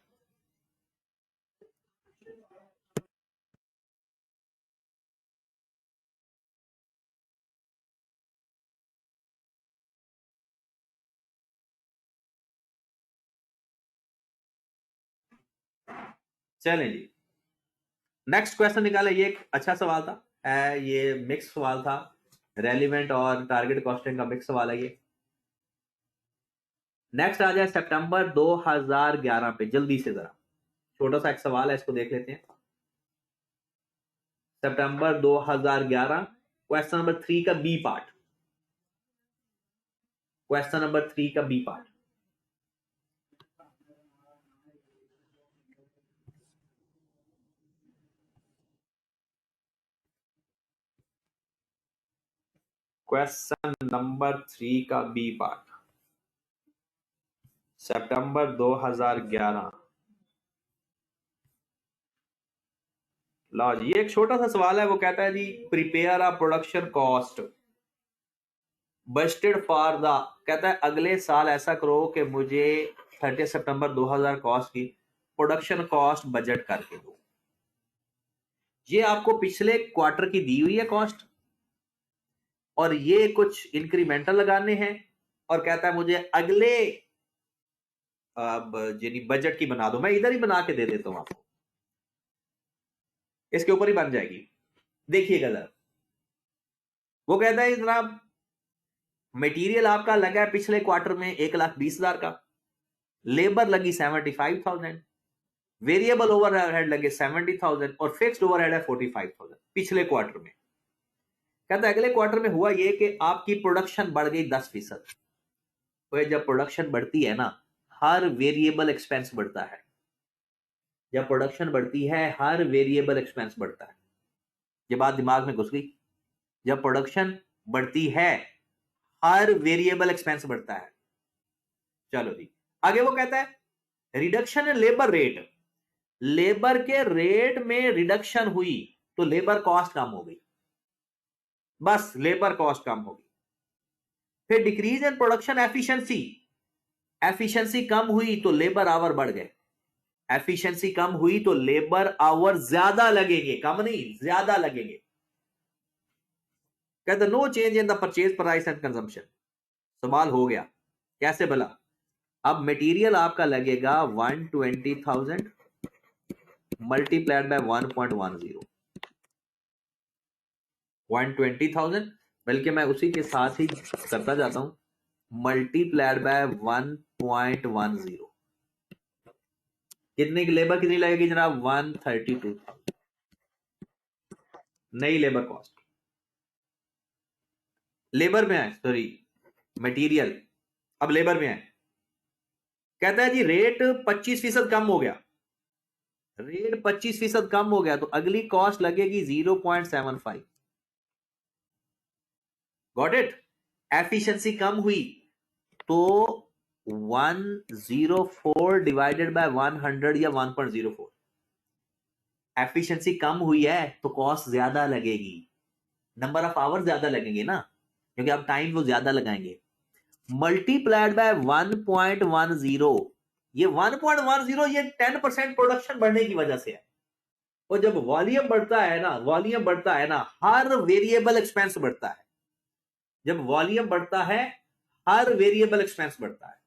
चलें जी, नेक्स्ट क्वेश्चन निकाले। ये एक अच्छा सवाल था, ये मिक्स सवाल था, रेलिवेंट और टारगेट कॉस्टिंग का मिक्स सवाल है ये। नेक्स्ट आ जाए सितंबर 2011 पे, जल्दी से जरा छोटा सा एक सवाल है, इसको देख लेते हैं। सितंबर 2011, क्वेश्चन नंबर 3 का बी पार्ट, क्वेश्चन नंबर 3 का बी पार्ट। क्वेश्चन नंबर 3 का बी पार्ट, सितंबर 2011। लो जी, ये एक छोटा सा सवाल है, वो कहता है जी prepare a production cost budgeted for the, कहता है अगले साल ऐसा करो कि मुझे 30 सितंबर 2000 कॉस्ट की प्रोडक्शन कॉस्ट बजट करके दो। ये आपको पिछले क्वार्टर की दी हुई है कॉस्ट, और ये कुछ इंक्रीमेंटल लगाने हैं, और कहता है मुझे अगले बजट की बना दो। मैं इधर ही बना के दे देता हूं आपको, इसके ऊपर ही बन जाएगी। देखिएगा जरा, वो कहता है जनाब मटेरियल आपका लगा है पिछले क्वार्टर में 1,20,000 का, लेबर लगी 75,000, वेरिएबल ओवरहेड लगे 70,000, और फिक्स्ड ओवरहेड है 45,000 पिछले क्वार्टर में। कहता है अगले क्वार्टर में हुआ ये कि आपकी प्रोडक्शन बढ़ गई 10%। तो जब प्रोडक्शन बढ़ती है ना, हर वेरिएबल एक्सपेंस बढ़ता है। जब प्रोडक्शन बढ़ती है हर वेरिएबल एक्सपेंस बढ़ता है। ये बात दिमाग में घुस गई? जब प्रोडक्शन बढ़ती है हर वेरिएबल एक्सपेंस बढ़ता है। चलो जी, आगे वो कहता है reduction in labour rate, labour के रेट में रिडक्शन हुई तो लेबर कॉस्ट कम हो गई, बस लेबर कॉस्ट कम होगी। फिर decrease in production efficiency, efficiency कम हुई तो लेबर आवर बढ़ गए, एफिशिएंसी कम हुई तो लेबर आवर ज्यादा लगेंगे, कम नहीं ज्यादा लगेंगे। कहते no change in the purchase price and consumption. सवाल हो गया कैसे भला? अब मटेरियल आपका लगेगा 120,000 मल्टीप्लाइड बाय 1.10, 120,000, बल्कि मैं उसी के साथ ही करता जाता हूं, मल्टीप्लाइड बाय 1.10। कितने की लेबर कितनी लगेगी जनाब? 132,000 नई लेबर कॉस्ट। लेबर में आए, सॉरी मटेरियल, अब लेबर में आए। कहता है जी रेट 25% कम हो गया, रेट 25% कम हो गया तो अगली कॉस्ट लगेगी 0.75। Got it? एफिशिएंसी कम हुई तो 104 डिवाइडेड बाय 100 या 1.04। एफिशिएंसी कम हुई है तो कॉस्ट ज्यादा लगेगी, नंबर ऑफ आवर ज्यादा लगेंगे ना, क्योंकि आप टाइम वो ज्यादा लगाएंगे। मल्टीप्लाइड बाय 1.10, ये 1.10 ये 10% प्रोडक्शन बढ़ने की वजह से है। और जब वॉल्यूम बढ़ता है ना, हर वेरिएबल एक्सपेंस बढ़ता है। जब वॉल्यूम बढ़ता है हर वेरिएबल एक्सपेंस बढ़ता है।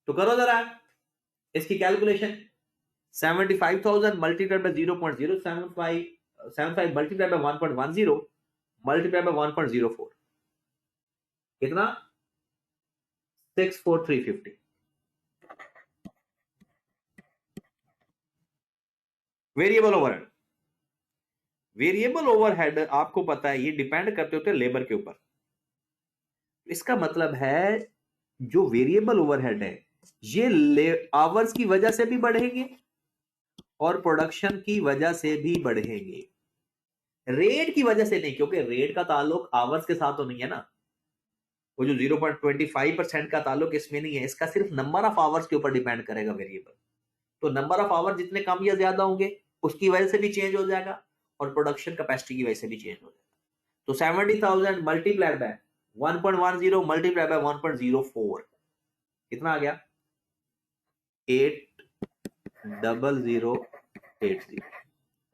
तो करो जरा इसकी calculation. 75,000 multiplied by 0.075 multiplied by 1.10 multiplied by 1.04 कितना 64350। वेरिएबल ओवरहेड, वेरिएबल ओवरहेड आपको पता है ये डिपेंड करते होते लेबर के ऊपर। इसका मतलब है जो वेरिएबल ओवरहेड है ये आवर्स की वजह से भी बढ़ेंगे और प्रोडक्शन की वजह से भी बढ़ेंगे, रेट की वजह से नहीं, क्योंकि रेट का ताल्लुक आवर्स के साथ तो नहीं है ना। वो जो 0.25% का ताल्लुक इसमें नहीं है, इसका सिर्फ नंबर ऑफ आवर्स के ऊपर डिपेंड करेगा वेरिएबल। तो नंबर ऑफ आवर जितने कम या ज्यादा होंगे उसकी वजह से भी चेंज हो जाएगा और प्रोडक्शन कैपेसिटी की वजह से भी चेंज हो जाएगा। तो 70,000 मल्टीप्लाइड बाय 1.10 मल्टीप्लाइड बाय 1.04 कितना आ गया 80080।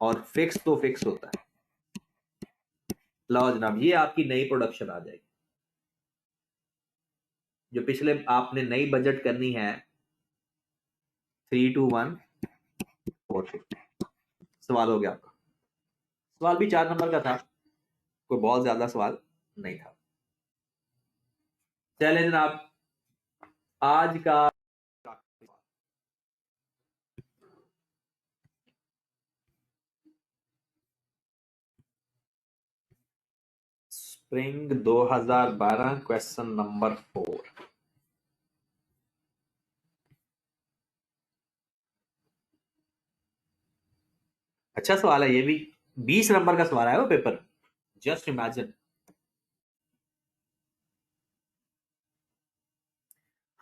और फिक्स तो फिक्स होता है। लाओ जनाब ये आपकी नई प्रोडक्शन आ जाएगी जो पिछले आपने नई बजट करनी है 321,450। सवाल हो गया आपका। सवाल भी 4 नंबर का था, कोई बहुत ज्यादा सवाल नहीं था। चले जनाब आज का स्प्रिंग 2012 क्वेश्चन नंबर 4। अच्छा सवाल है ये भी, 20 नंबर का सवाल है वो पेपर, जस्ट इमेजिन।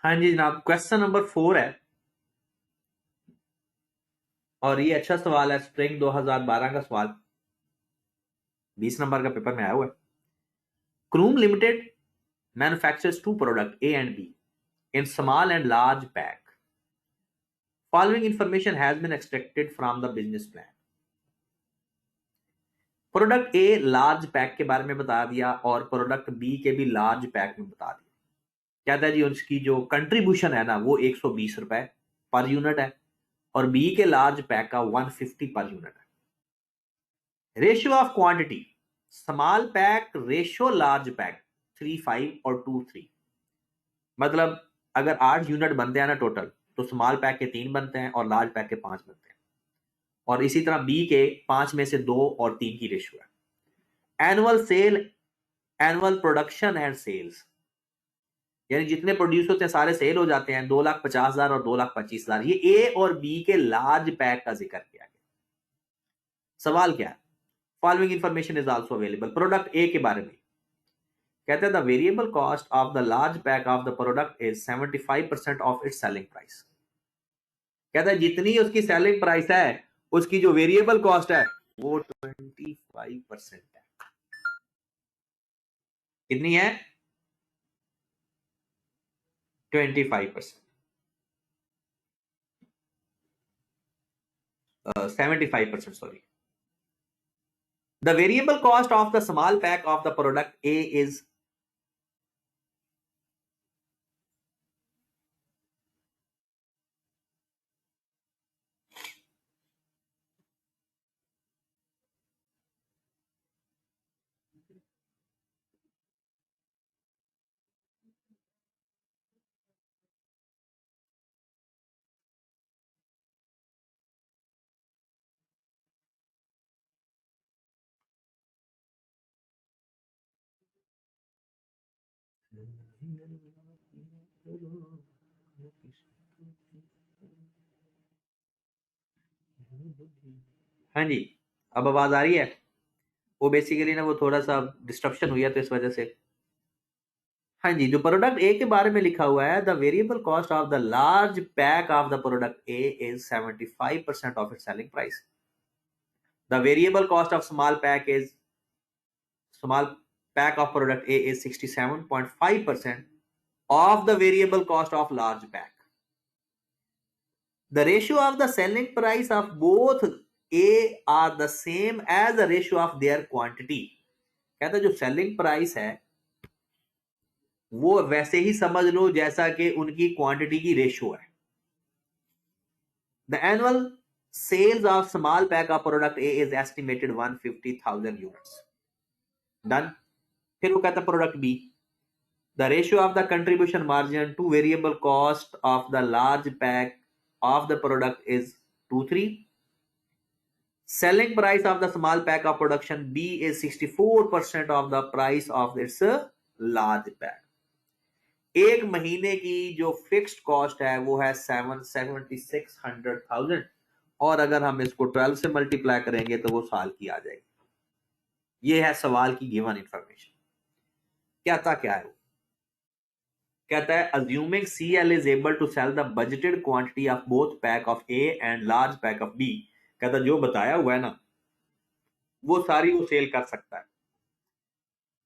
हाँ जी जनाब क्वेश्चन नंबर 4 है और ये अच्छा सवाल है, स्प्रिंग 2012 का सवाल 20 नंबर का पेपर में आया हुआ है। क्रूम limited manufactures two product A and B in small and large pack. Following information has been extracted from the business plan. Product a large pack के बारे में बता दिया और प्रोडक्ट बी के भी लार्ज पैक में बता दिया। कहता है जी उसकी जो कंट्रीब्यूशन है ना वो 120 रुपए पर यूनिट है और बी के लार्ज पैक का 150 पर यूनिट है। Ratio of quantity small pack ratio large pack 3:5 और 2:3। मतलब अगर 8 यूनिट बनते हैं ना टोटल तो स्मॉल पैक के 3 बनते हैं और लार्ज पैक के 5 बनते हैं और इसी तरह बी के 5 में से 2 और 3 की रेशियो है। Annual sale, annual production and sales यानी जितने प्रोड्यूस होते हैं सारे सेल हो जाते हैं 2,50,000 और 2,25,000। ये ए और बी के लार्ज पैक का जिक्र किया गया। सवाल क्या है, following information is also available. Product ए के बारे में कहते हैं the variable cost of the large pack of the product is 75% of its selling price. कहता है जितनी उसकी सेलिंग प्राइस है उसकी जो वेरिएबल कॉस्ट है वो 25% है। कितनी है 25%, 75% sorry. The variable cost of the small pack of the product A is हाँ जी अब आवाज आ रही है। वो बेसिकली ना वो थोड़ा सा डिस्ट्रप्शन हुई है तो इस वजह से। हाँ जी जो प्रोडक्ट ए के बारे में लिखा हुआ है the variable cost of the large pack of the product A is 75% of its selling price. The variable cost of small pack of product A is 67.5% of the variable cost of large pack. The ratio of the selling price of both A are the same as the ratio of their quantity. कहता है जो selling price है वो वैसे ही समझ लो जैसा कि उनकी क्वांटिटी की रेशियो है. The annual sales of small pack of product A is estimated 150,000 units. Done. फिर वो कहता है product B, the ratio of the contribution margin to variable cost of the large pack of the product is 2:3. Selling price of the small pack of production B is 64% of the price of its large pack. एक महीने की जो fixed cost है वो है 76,100,000 और अगर हम इसको 12 से मल्टीप्लाई करेंगे तो वो साल की आ जाएगी. ये है सवाल की गिवन इंफॉर्मेशन. कहता क्या है वो? कहता है assuming CL is able to sell the budgeted quantity of both pack of A and large pack of B. कहता जो बताया हुआ है ना वो सारी वो सेल कर सकता है.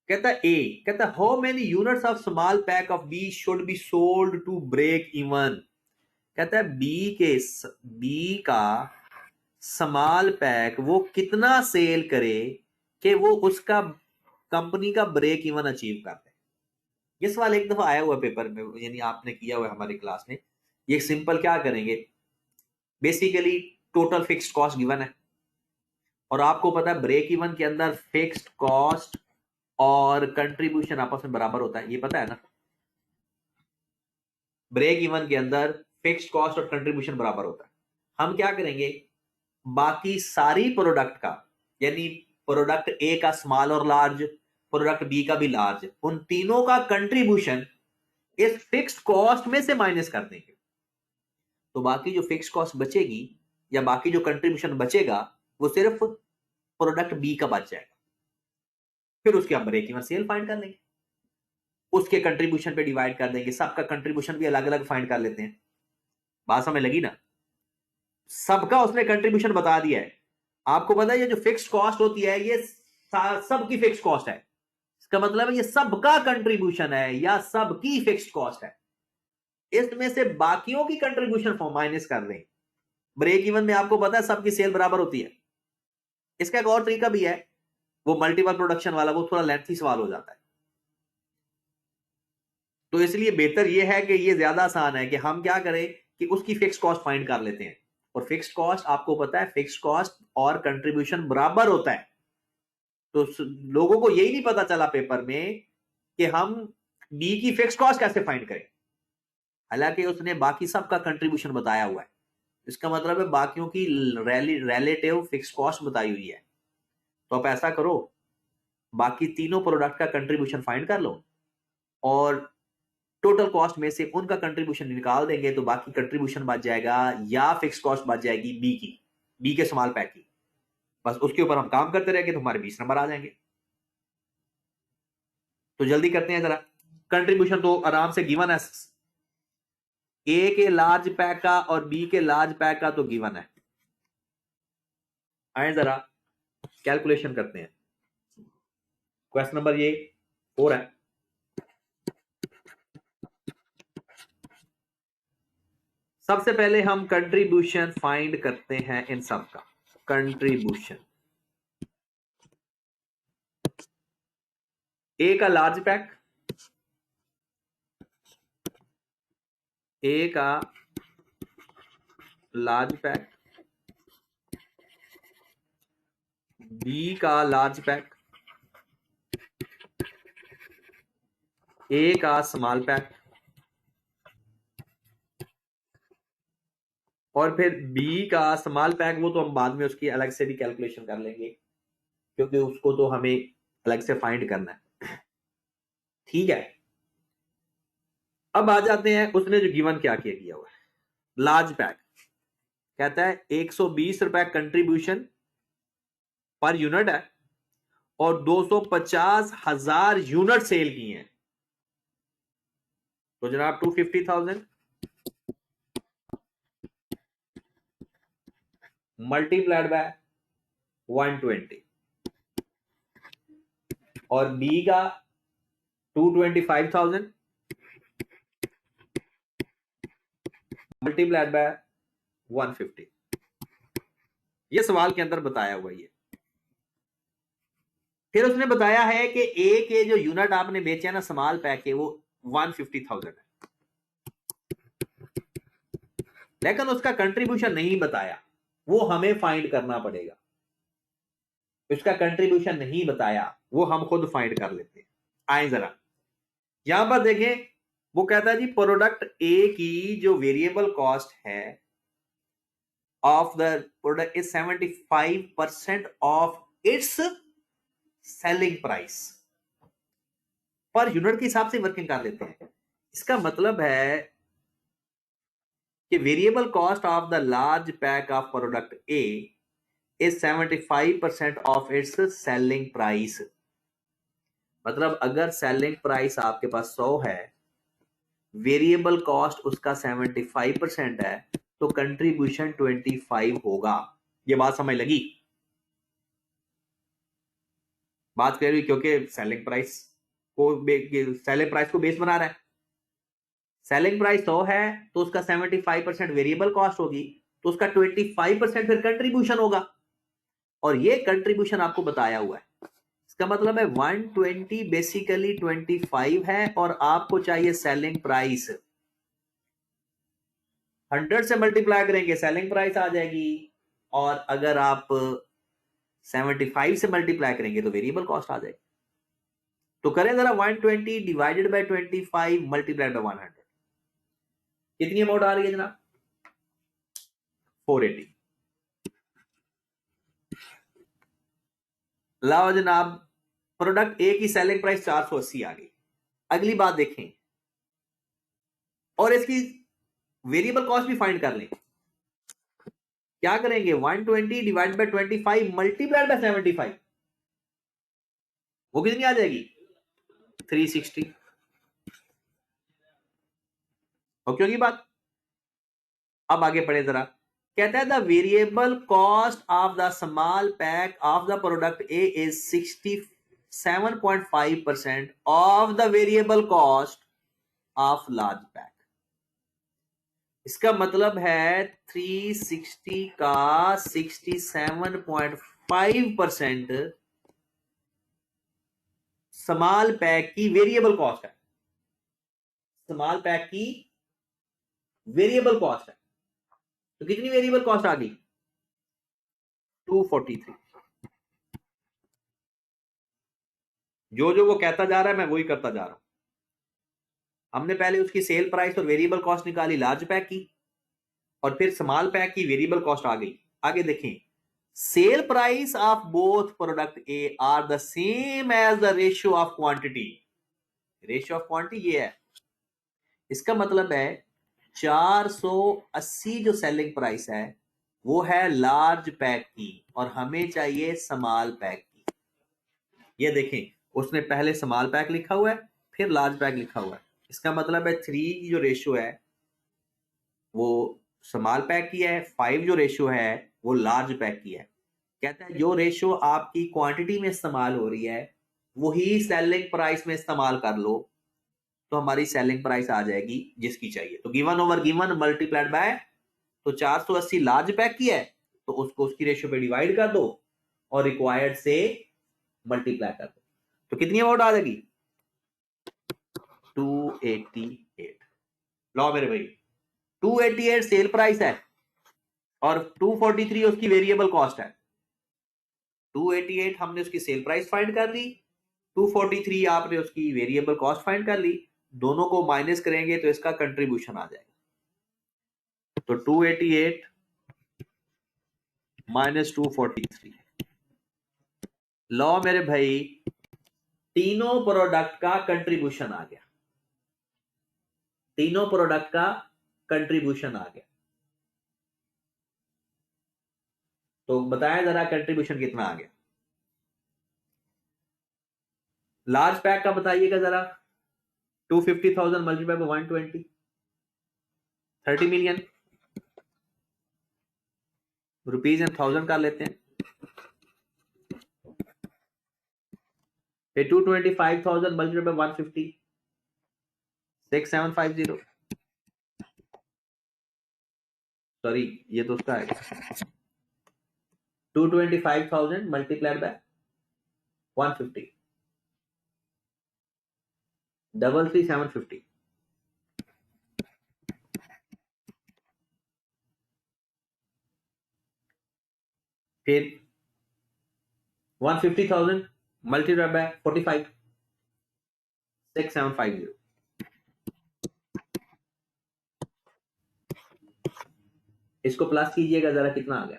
कहता A, कहता how many units of small pack of B should be sold to break even. कहता है B का स्मॉल पैक वो कितना सेल करे कि वो उसका कंपनी का ब्रेक इवन अचीव कर दे. ये सवाल एक दफा आया हुआ पेपर में, यानी आपने किया हुआ हमारी क्लास में. ये सिंपल क्या करेंगे, basically total fixed cost given है और आपको पता है ब्रेक इवन के अंदर फिक्स्ड कॉस्ट और कंट्रीब्यूशन आपस में बराबर होता है, ये पता है ना. ब्रेक इवन के अंदर फिक्स्ड कॉस्ट और कंट्रीब्यूशन बराबर होता है. हम क्या करेंगे, बाकी सारी प्रोडक्ट का, यानी प्रोडक्ट ए का स्मॉल और लार्ज, प्रोडक्ट बी का भी लार्ज, उन तीनों का कंट्रीब्यूशन इस फिक्स्ड कॉस्ट में से माइनस कर देंगे. तो बाकी जो फिक्स्ड कॉस्ट बचेगी या बाकी जो कंट्रीब्यूशन बचेगा वो सिर्फ प्रोडक्ट बी का बच जाएगा. फिर उसके हम ब्रेक इवन सेल फाइंड कर लेंगे, उसके कंट्रीब्यूशन पे डिवाइड कर देंगे. सबका कंट्रीब्यूशन भी अलग अलग फाइंड कर लेते हैं. बात समझ लगी ना. सबका उसने कंट्रीब्यूशन बता दिया है. आपको पता है ये जो फिक्स्ड कॉस्ट होती है ये सबकी फिक्स्ड कॉस्ट है. इसका मतलब है ये सबका कंट्रीब्यूशन है या सबकी फिक्स्ड कॉस्ट है. इसमें से बाकियों की कंट्रीब्यूशन माइनस कर दें. ब्रेक इवन में आपको पता है सबकी सेल बराबर होती है. इसका एक और तरीका भी है, वो मल्टीपल प्रोडक्शन वाला, वो थोड़ा लेंथी सवाल हो जाता है. तो इसलिए बेहतर ये है कि ये ज्यादा आसान है कि हम क्या करें कि उसकी फिक्स्ड कॉस्ट फाइंड कर लेते हैं. और फिक्स्ड कॉस्ट आपको पता है फिक्स्ड कॉस्ट और कंट्रीब्यूशन बराबर होता है. तो लोगों को यही नहीं पता चला पेपर में कि हम बी की फिक्स्ड कॉस्ट कैसे फाइंड करें, हालांकि उसने बाकी सबका कंट्रीब्यूशन बताया हुआ है. इसका मतलब है बाकियों की रिलेटिव फिक्स्ड कॉस्ट बताई हुई है. तो आप ऐसा करो, बाकी तीनों प्रोडक्ट का कंट्रीब्यूशन फाइंड कर लो और टोटल कॉस्ट में से उनका कंट्रीब्यूशन निकाल देंगे तो बाकी कंट्रीब्यूशन बच जाएगा या फिक्स्ड कॉस्ट बच जाएगी बी के स्मॉल पैक की. बस उसके ऊपर हम काम करते रहेंगे तो हमारे 20 नंबर आ जाएंगे. तो जल्दी करते हैं जरा. कंट्रीब्यूशन तो आराम से गिवन है, ए के लार्ज पैक का और बी के लार्ज पैक का तो गिवन है. आए जरा कैलकुलेशन करते हैं. क्वेश्चन नंबर ये 4 है. सबसे पहले हम कंट्रीब्यूशन फाइंड करते हैं इन सब का. कंट्रीब्यूशन ए का लार्ज पैक, ए का लार्ज पैक, बी का लार्ज पैक, ए का स्मॉल पैक और फिर बी का स्मॉल पैक. वो तो हम बाद में उसकी अलग से भी कैलकुलेशन कर लेंगे क्योंकि उसको तो हमें अलग से फाइंड करना है. ठीक है. अब आ जाते हैं उसने जो गिवन क्या किया हुआ है. लार्ज पैक कहता है 120 रुपए कंट्रीब्यूशन पर यूनिट है और 250,000 यूनिट सेल की हैं. तो जनाब 250,000 मल्टीप्लाइड बाय 120 और बी का 225,000 मल्टीप्लाइड बाय 150। ये सवाल के अंदर बताया हुआ है। फिर उसने बताया है कि ए के जो यूनिट आपने बेचे ना स्मॉल पैक के, वो 150,000 है, लेकिन उसका कंट्रीब्यूशन नहीं बताया, वो हमें फाइंड करना पड़ेगा। उसका कंट्रीब्यूशन नहीं बताया, वो हम खुद फाइंड कर लेते हैं। आए जरा यहां पर देखें, वो कहता है जी प्रोडक्ट ए की जो वेरिएबल कॉस्ट है of the product is 75% of its selling price. Per unit के हिसाब से वर्किंग कर लेते हैं। इसका मतलब है कि variable cost of the large pack of product A is 75% of its selling price. मतलब अगर सेलिंग प्राइस आपके पास 100 है, वेरिएबल कॉस्ट उसका 75% है, तो कंट्रीब्यूशन 25 होगा। ये बात समझ लगी? बात कर रही, क्योंकि सेलिंग प्राइस को बेस बना रहा है। सेलिंग प्राइस 100 है तो उसका 75% वेरिएबल कॉस्ट होगी, तो उसका 25% फिर कंट्रीब्यूशन होगा। और ये कंट्रीब्यूशन आपको बताया हुआ है। इसका मतलब है 120 बेसिकली 25 है, और आपको चाहिए सेलिंग प्राइस। 100 से मल्टीप्लाई करेंगे सेलिंग प्राइस आ जाएगी, और अगर आप 75 से मल्टीप्लाई करेंगे तो वेरिएबल कॉस्ट आ जाएगी। तो करें जरा 120 डिवाइडेड बाय 25 मल्टीप्लाइड बाय 100, कितनी अमाउंट आ रही है जनाब? 480। लाओ जनाब, प्रोडक्ट ए की सेलिंग प्राइस 480 आ गई। अगली बात देखें, और इसकी वेरिएबल कॉस्ट भी फाइंड कर लें। क्या करेंगे? 120 डिवाइड बाय 25 मल्टीप्लाइड बाय 75, वो कितनी आ जाएगी? 360। ओके होगी बात? अब आगे पढ़े जरा। कहता है the variable cost of the small pack of the product A is 67.5% of the variable cost of large pack. इसका मतलब है 360 का 67.5% स्मॉल पैक की वेरिएबल कॉस्ट है। स्मॉल पैक की वेरिएबल कॉस्ट है, तो कितनी वेरिएबल कॉस्ट आ गई? 243। जो जो वो कहता जा रहा है मैं वही करता जा रहा हूं। हमने पहले उसकी सेल प्राइस और वेरिएबल कॉस्ट निकाली लार्ज पैक की, और फिर स्मॉल पैक की वेरिएबल कॉस्ट आ गई। आगे देखें, sale price of both product A are the same as the ratio of quantity. Ratio of quantity ये है। इसका मतलब है 480 जो सेलिंग प्राइस है वो है लार्ज पैक की, और हमें चाहिए स्मॉल पैक की। ये देखें, उसने पहले स्मॉल पैक लिखा हुआ है, फिर लार्ज पैक लिखा हुआ है। इसका मतलब है 3 की जो रेशियो है वो स्मॉल पैक की है, 5 जो रेशियो है वो लार्ज पैक की है। कहता है जो रेशियो आपकी क्वांटिटी में इस्तेमाल हो रही है वही सेलिंग प्राइस में इस्तेमाल कर लो, तो हमारी सेलिंग प्राइस आ जाएगी जिसकी चाहिए। तो given over given multiplied by, तो 480 लार्ज पैक की है तो उसको उसकी रेशियो पे डिवाइड कर दो, और रिक्वायर्ड से मल्टीप्लाई कर दो, तो कितनी अमाउंट आ जाएगी? 288। लो मेरे भाई, 288 सेल प्राइस है और 243 उसकी वेरिएबल कॉस्ट है। 288 हमने उसकी सेल प्राइस फाइंड कर ली, 243 आपने उसकी वेरिएबल कॉस्ट फाइंड कर ली, दोनों को माइनस करेंगे तो इसका कंट्रीब्यूशन आ जाएगा। तो 288 माइनस 243। लो मेरे भाई, तीनों प्रोडक्ट का कंट्रीब्यूशन आ गया। तीनों प्रोडक्ट का कंट्रीब्यूशन आ गया। तो बताएं जरा कंट्रीब्यूशन कितना आ गया? लार्ज पैक का बताइएगा जरा। 250,000 multiply by 120, 30 million rupees and 1000 कर लेते हैं। फिर 225,000 मल्टीप्लाई बाय 150, 6750। सॉरी ये तो उसका है 225,000 मल्टीप्लाइड बाय 150 33,750 फिर 150,000 मल्टीप्लाइड बाय 45 6750 इसको प्लस कीजिएगा जरा कितना आ गया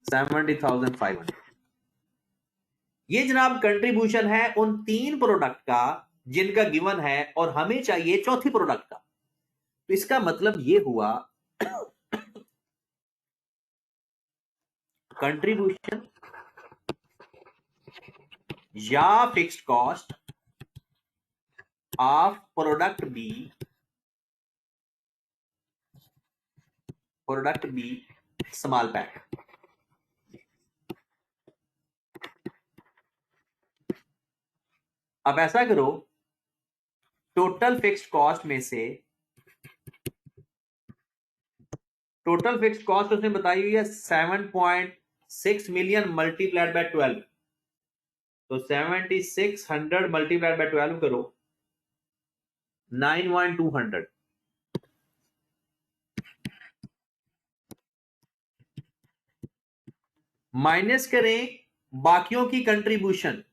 70,500 ये जनाब कंट्रीब्यूशन है उन 3 प्रोडक्ट का जिनका गिवन है और हमें चाहिए चौथी प्रोडक्ट का तो इसका मतलब ये हुआ कंट्रीब्यूशन या fixed cost of product B small pack अब ऐसा करो टोटल फिक्स्ड कॉस्ट में से टोटल फिक्स्ड कॉस्ट उसने बताई हुई है 7.6 मिलियन मल्टीप्लाइड बाय 12 तो 7600 मल्टीप्लाइड बाय 12 करो 9,200 माइनस करें बाकियों की कंट्रीब्यूशन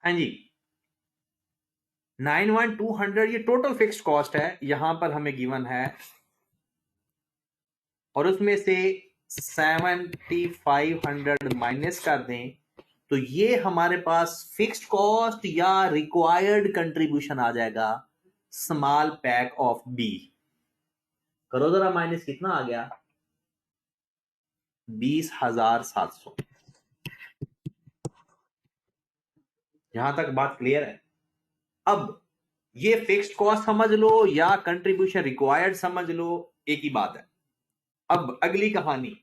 हाँ जी 9,200 ये टोटल फिक्स्ड कॉस्ट है यहां पर हमें गिवन है और उसमें से 7,500 माइनस कर दें तो ये हमारे पास फिक्स्ड कॉस्ट या रिक्वायर्ड कंट्रीब्यूशन आ जाएगा स्मॉल पैक ऑफ बी करो जरा माइनस कितना आ गया 20,700 यहां तक बात क्लियर है अब ये फिक्स्ड कॉस्ट समझ लो या कंट्रीब्यूशन रिक्वायर्ड समझ लो एक ही बात है अब अगली कहानी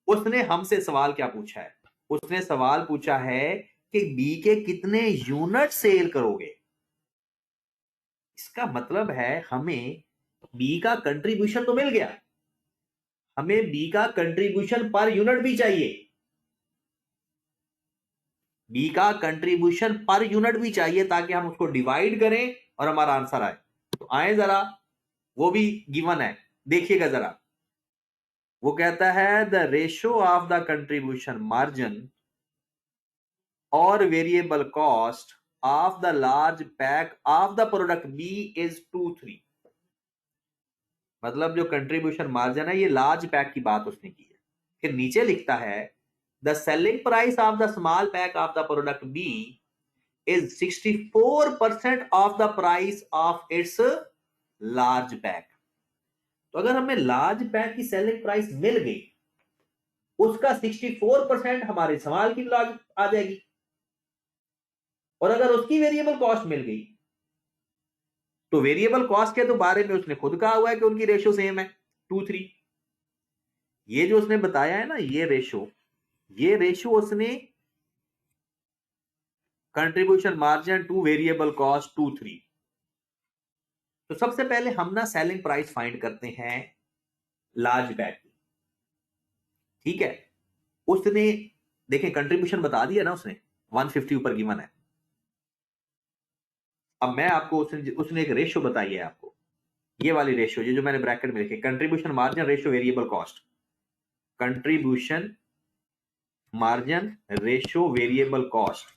उसने हमसे सवाल क्या पूछा है उसने सवाल पूछा है कि बी के कितने यूनिट सेल करोगे इसका मतलब है हमें बी का कंट्रीब्यूशन तो मिल गया हमें बी का कंट्रीब्यूशन पर यूनिट भी चाहिए बी का कंट्रीब्यूशन पर यूनिट भी चाहिए ताकि हम उसको डिवाइड करें और हमारा आंसर आए तो आए जरा वो भी गिवन है देखिएगा जरा वो कहता है the ratio of the contribution margin और variable cost of the large pack of the product B is 2:3 मतलब जो कंट्रीब्यूशन मार्जिन है ये लार्ज पैक की बात उसने की है। फिर नीचे लिखता है the selling price of the small pack of the product B is 64% of the price of its large pack. तो अगर हमें लार्ज पैक की सेलिंग प्राइस मिल गई, उसका 64% हमारे स्मॉल की लार्ज आ जाएगी, और अगर उसकी वेरिएबल कॉस्ट मिल गई तो वेरिएबल कॉस्ट के तो बारे में उसने खुद कहा हुआ है कि उनकी रेशियो सेम है 2:3। ये जो उसने बताया है ना, ये रेशियो उसने contribution margin to variable cost 2:3। तो सबसे पहले हम ना सेलिंग प्राइस फाइंड करते हैं लार्ज बैग की, ठीक है। उसने देखें कंट्रीब्यूशन बता दिया ना उसने, 150 ऊपर गिवन है। अब मैं आपको उसने एक रेशियो बताई है आपको, ये वाली रेशियो जो मैंने ब्रैकेट में लिखी, contribution margin ratio variable cost, contribution margin ratio variable cost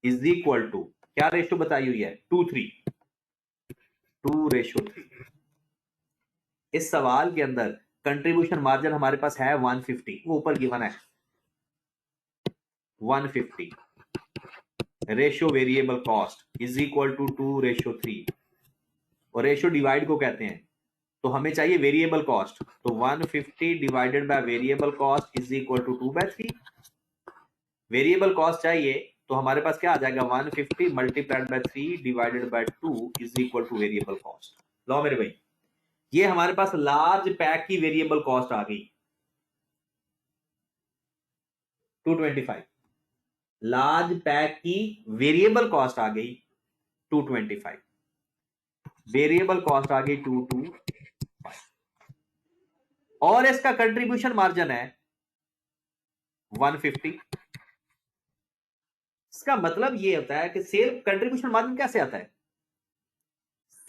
is equal to, क्या रेशियो बताई हुई है, 2:3। इस सवाल के अंदर कंट्रीब्यूशन मार्जिन हमारे पास है 150, वो ऊपर गिवन है 150, ratio variable cost is equal to 2:3, और रेशियो डिवाइड को कहते हैं, तो हमें चाहिए वेरिएबल कॉस्ट, तो 150 divided by variable cost is equal to 2/3। Variable cost चाहिए तो हमारे पास क्या आ जाएगा, 150 multiplied by 3 divided by 2 is equal to variable cost. लो मेरे भाई, ये हमारे पास लार्ज पैक की वेरिएबल कॉस्ट आ गई 225, लार्ज पैक की वेरिएबल कॉस्ट आ गई 225, वेरिएबल कॉस्ट आ गई 225, और इसका कंट्रीब्यूशन मार्जिन है 150। इसका मतलब ये होता है कि सेल कंट्रीब्यूशन मार्जिन कैसे आता है,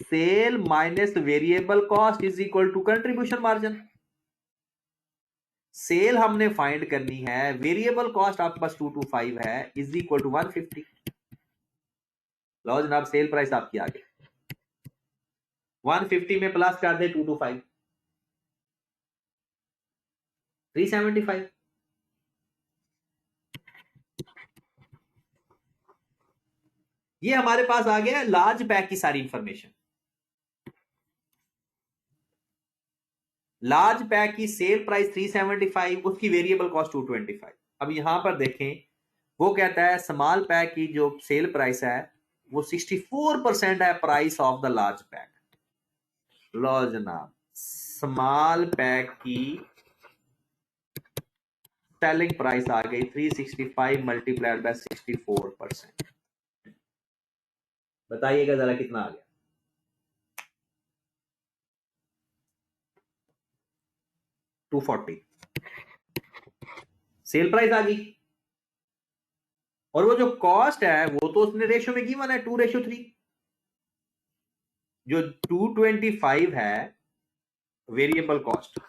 sale minus variable cost is equal to contribution margin. Sale हमने फाइंड करनी है, वेरिएबल कॉस्ट आपके पास 225 है, इज इक्वल टू 150। लो जनाब, सेल प्राइस आपकी आ गई, 150 में प्लस कर दे 225, 375। ये हमारे पास आ गया लार्ज पैक की सारी इंफॉर्मेशन। लार्ज पैक की सेल प्राइस 375, उसकी वेरिएबल कॉस्ट 225। अब यहां पर देखें, वो कहता है स्मॉल पैक की जो सेल प्राइस है वो 64% है price of the large pack. लो जनाब, स्मॉल पैक की सेलिंग प्राइस आ गई 365 मल्टीप्लाइड बाय 64%। बताइएगा जरा कितना आ गया, 240 सेल प्राइस आ गई। और वो जो कॉस्ट है वो तो उसने रेशियो में गिवन है 2:3। जो 225 है वेरिएबल कॉस्ट,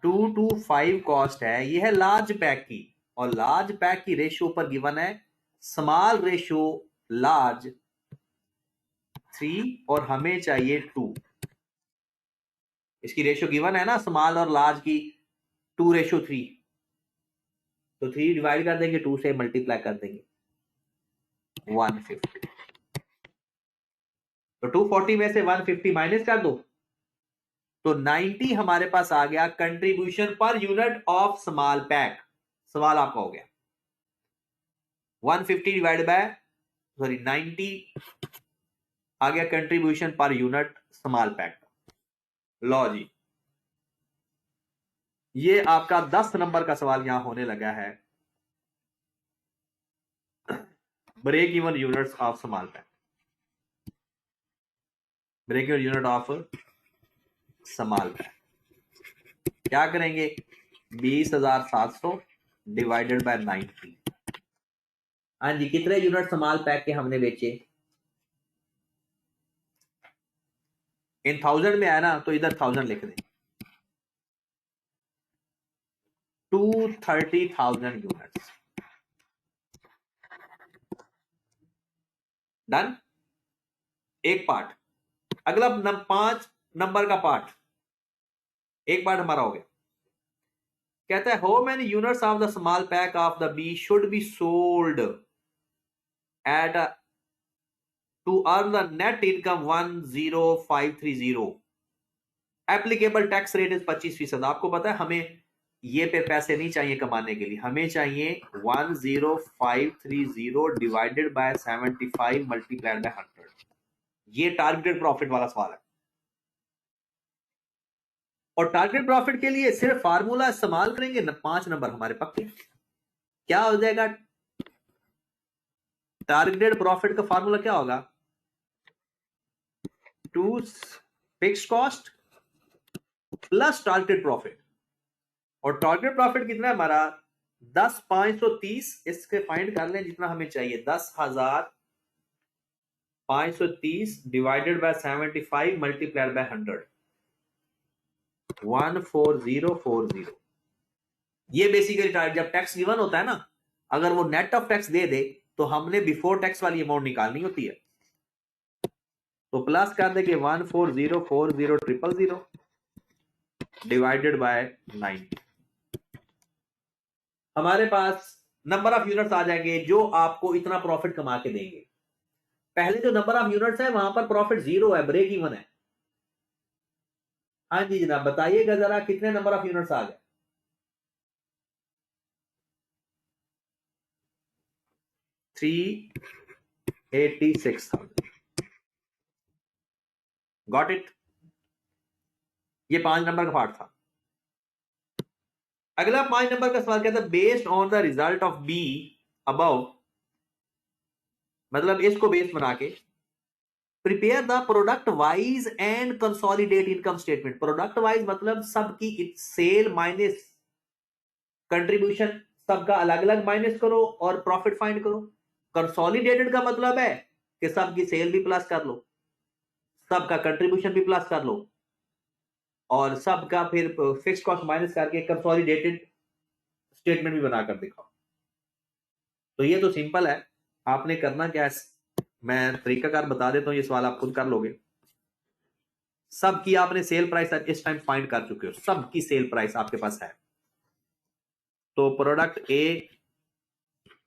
225 कॉस्ट है, ये है लार्ज पैक की, और लार्ज पैक की रेशियो पर गिवन है स्मॉल रेशियो लार्ज 3, और हमें चाहिए 2। इसकी रेशियो गिवन है ना स्मॉल और लार्ज की 2:3, तो 3 डिवाइड कर देंगे, 2 से मल्टीप्लाई कर देंगे, 150। तो 240 में से 150 माइनस कर दो, तो 90 हमारे पास आ गया contribution per unit of small pack. सवाल आपका हो गया 150 डिवाइड बाय 90 आ गया contribution per unit small pack. लो जी, ये आपका 10 नंबर का सवाल यहां होने लगा है, break even units of small pack, break even unit of small pack. क्या करेंगे, 20,700 डिवाइडेड बाय 90। हाँ जी, कितने यूनिट स्मॉल पैक के हमने बेचे, इन 1000 में है ना, तो इधर 1000 लिख दें, 230,000 यूनिट्स। डन, एक पार्ट। अगला 5 नंबर का पार्ट, एक पार्ट हमारा हो गया। कहता है how many units of the small pack of the B should be sold at to earn the net income 10530। Applicable tax rate is 25%। आपको पता है हमें ये पे पैसे नहीं चाहिए कमाने के लिए, हमें चाहिए 10530 डिवाइडेड बाय 75 मल्टीप्लाइड बाय 100। ये टारगेटेड प्रॉफिट वाला सवाल है। और टारगेट प्रॉफिट के लिए सिर्फ फार्मूला इस्तेमाल करेंगे ना, 5 नंबर हमारे पक्के। क्या हो जाएगा टारगेटेड प्रॉफिट का फार्मूला? क्या होगा? To fix cost plus target profit. और टारगेट प्रॉफिट कितना है हमारा? 10,530। इसके फाइंड कर लें जितना हमें चाहिए, 10,530 डिवाइडेड बाय 75 मल्टीप्लाइड बाय 100, 14040। ये बेसिकली टारगेट। जब टैक्स गिवन होता है ना, अगर वो नेट ऑफ टैक्स दे दे तो हमने बिफोर टैक्स वाली अमाउंट निकालनी होती है। तो प्लस कर देंगे 1404000 डिवाइडेड बाय 90। हमारे पास नंबर ऑफ यूनिट्स आ जाएंगे जो आपको इतना प्रॉफिट कमा के देंगे। पहले जो नंबर ऑफ यूनिट्स है वहां पर प्रॉफिट 0 है, ब्रेक इवन है। हाँ जी जनाब, बताइएगा जरा कितने नंबर ऑफ यूनिट्स आ गए? 386,000। Got it? ये 5 नंबर का पार्ट था। अगला 5 नंबर का सवाल कहता है based on the result of be above, मतलब इसको बेस बना के prepare the product wise and consolidate income statement. Product wise मतलब सबकी सेल माइनस कंट्रीब्यूशन, सबका अलग अलग माइनस करो और प्रॉफिट फाइंड करो। कंसोलिडेटेड का मतलब है कि सबकी सेल भी प्लस कर लो, सबका कंट्रीब्यूशन भी प्लस कर लो और सबका फिर फिक्स कॉस्ट माइनस करके कंसोलिडेटेड स्टेटमेंट भी बनाकर दिखाओ। तो ये तो सिंपल है। आपने करना क्या है, मैं तरीकाकार बता देता हूं, ये सवाल आप खुद कर लोगे। सबकी आपने सेल प्राइस इस टाइम फाइंड कर चुके हो, सबकी सेल प्राइस आपके पास है। तो प्रोडक्ट ए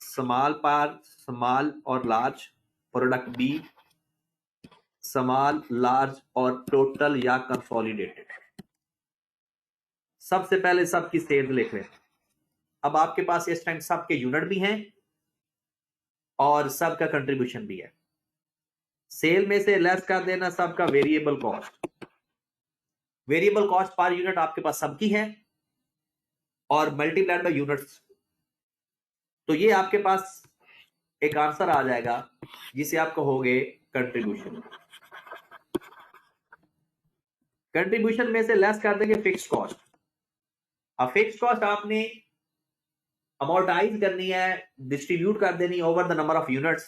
स्मॉल पार स्मॉल और large, product B small large और टोटल या कंसोलिडेटेड। सबसे पहले सबकी सेल लिख लें। अब आपके पास इस टाइम सबके यूनिट भी हैं और सबका कंट्रीब्यूशन भी है। सेल में से लेस कर देना सबका variable cost. Variable cost per unit आपके पास सबकी है और मल्टीप्लाइड बाय यूनिट्स। तो ये आपके पास एक आंसर आ जाएगा जिसे आप कहोगे कंट्रीब्यूशन। कंट्रीब्यूशन में से लेस कर देंगे फिक्स कॉस्ट। अब फिक्स कॉस्ट आपने अमोर्टाइज करनी है, डिस्ट्रीब्यूट कर देनी over the number of units.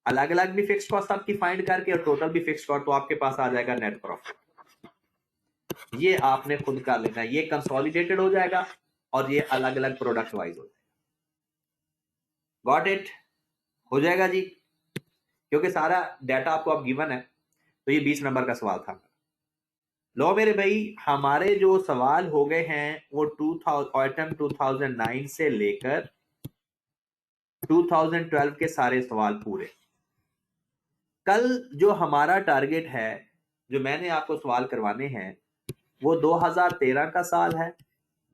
अलग अलग भी फिक्स कॉस्ट आपकी फाइंड करके और टोटल भी फिक्स कॉस्ट, तो आपके पास आ जाएगा नेट प्रॉफिट। ये आपने खुद कर लेना है। ये कंसोलिडेटेड हो जाएगा और ये अलग अलग प्रोडक्ट वाइज हो जाएगा। Got it? हो जाएगा जी, क्योंकि सारा डाटा आपको अब गिवन है। तो ये 20 नंबर का सवाल था। लो मेरे भाई, हमारे जो सवाल हो गए हैं वो 2009 से लेकर 2012 के सारे सवाल पूरे। कल जो हमारा टारगेट है, जो मैंने आपको सवाल करवाने हैं, वो 2013 का साल है,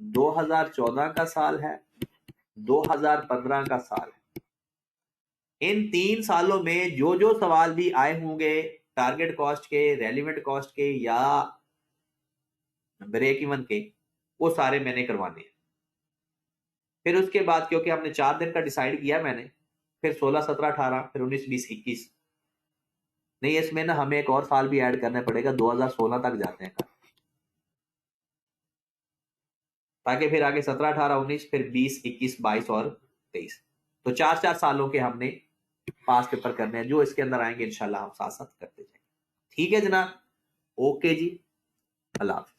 2014 का साल है, 2015 का साल है। इन 3 सालों में जो जो सवाल भी आए होंगे टारगेट कॉस्ट के, रेलिवेंट कॉस्ट के या ब्रेक इवन के, वो सारे मैंने करवाने हैं। फिर उसके बाद क्योंकि हमने 4 दिन का डिसाइड किया मैंने, फिर 16, 17, 18, फिर 19, 20, 21 नहीं, इसमें ना हमें एक और साल भी ऐड करना पड़ेगा, 2016 तक जाते हैं ताकि फिर आगे 17, 18, 19, फिर 20, 21, 22 और 23। तो 4 सालों के हमने पास पेपर करने हैं, जो इसके अंदर आएंगे इंशाल्लाह हम साथ साथ करते जाएंगे। ठीक है जनाब, ओके जी, अल्लाह हाफ़िज़।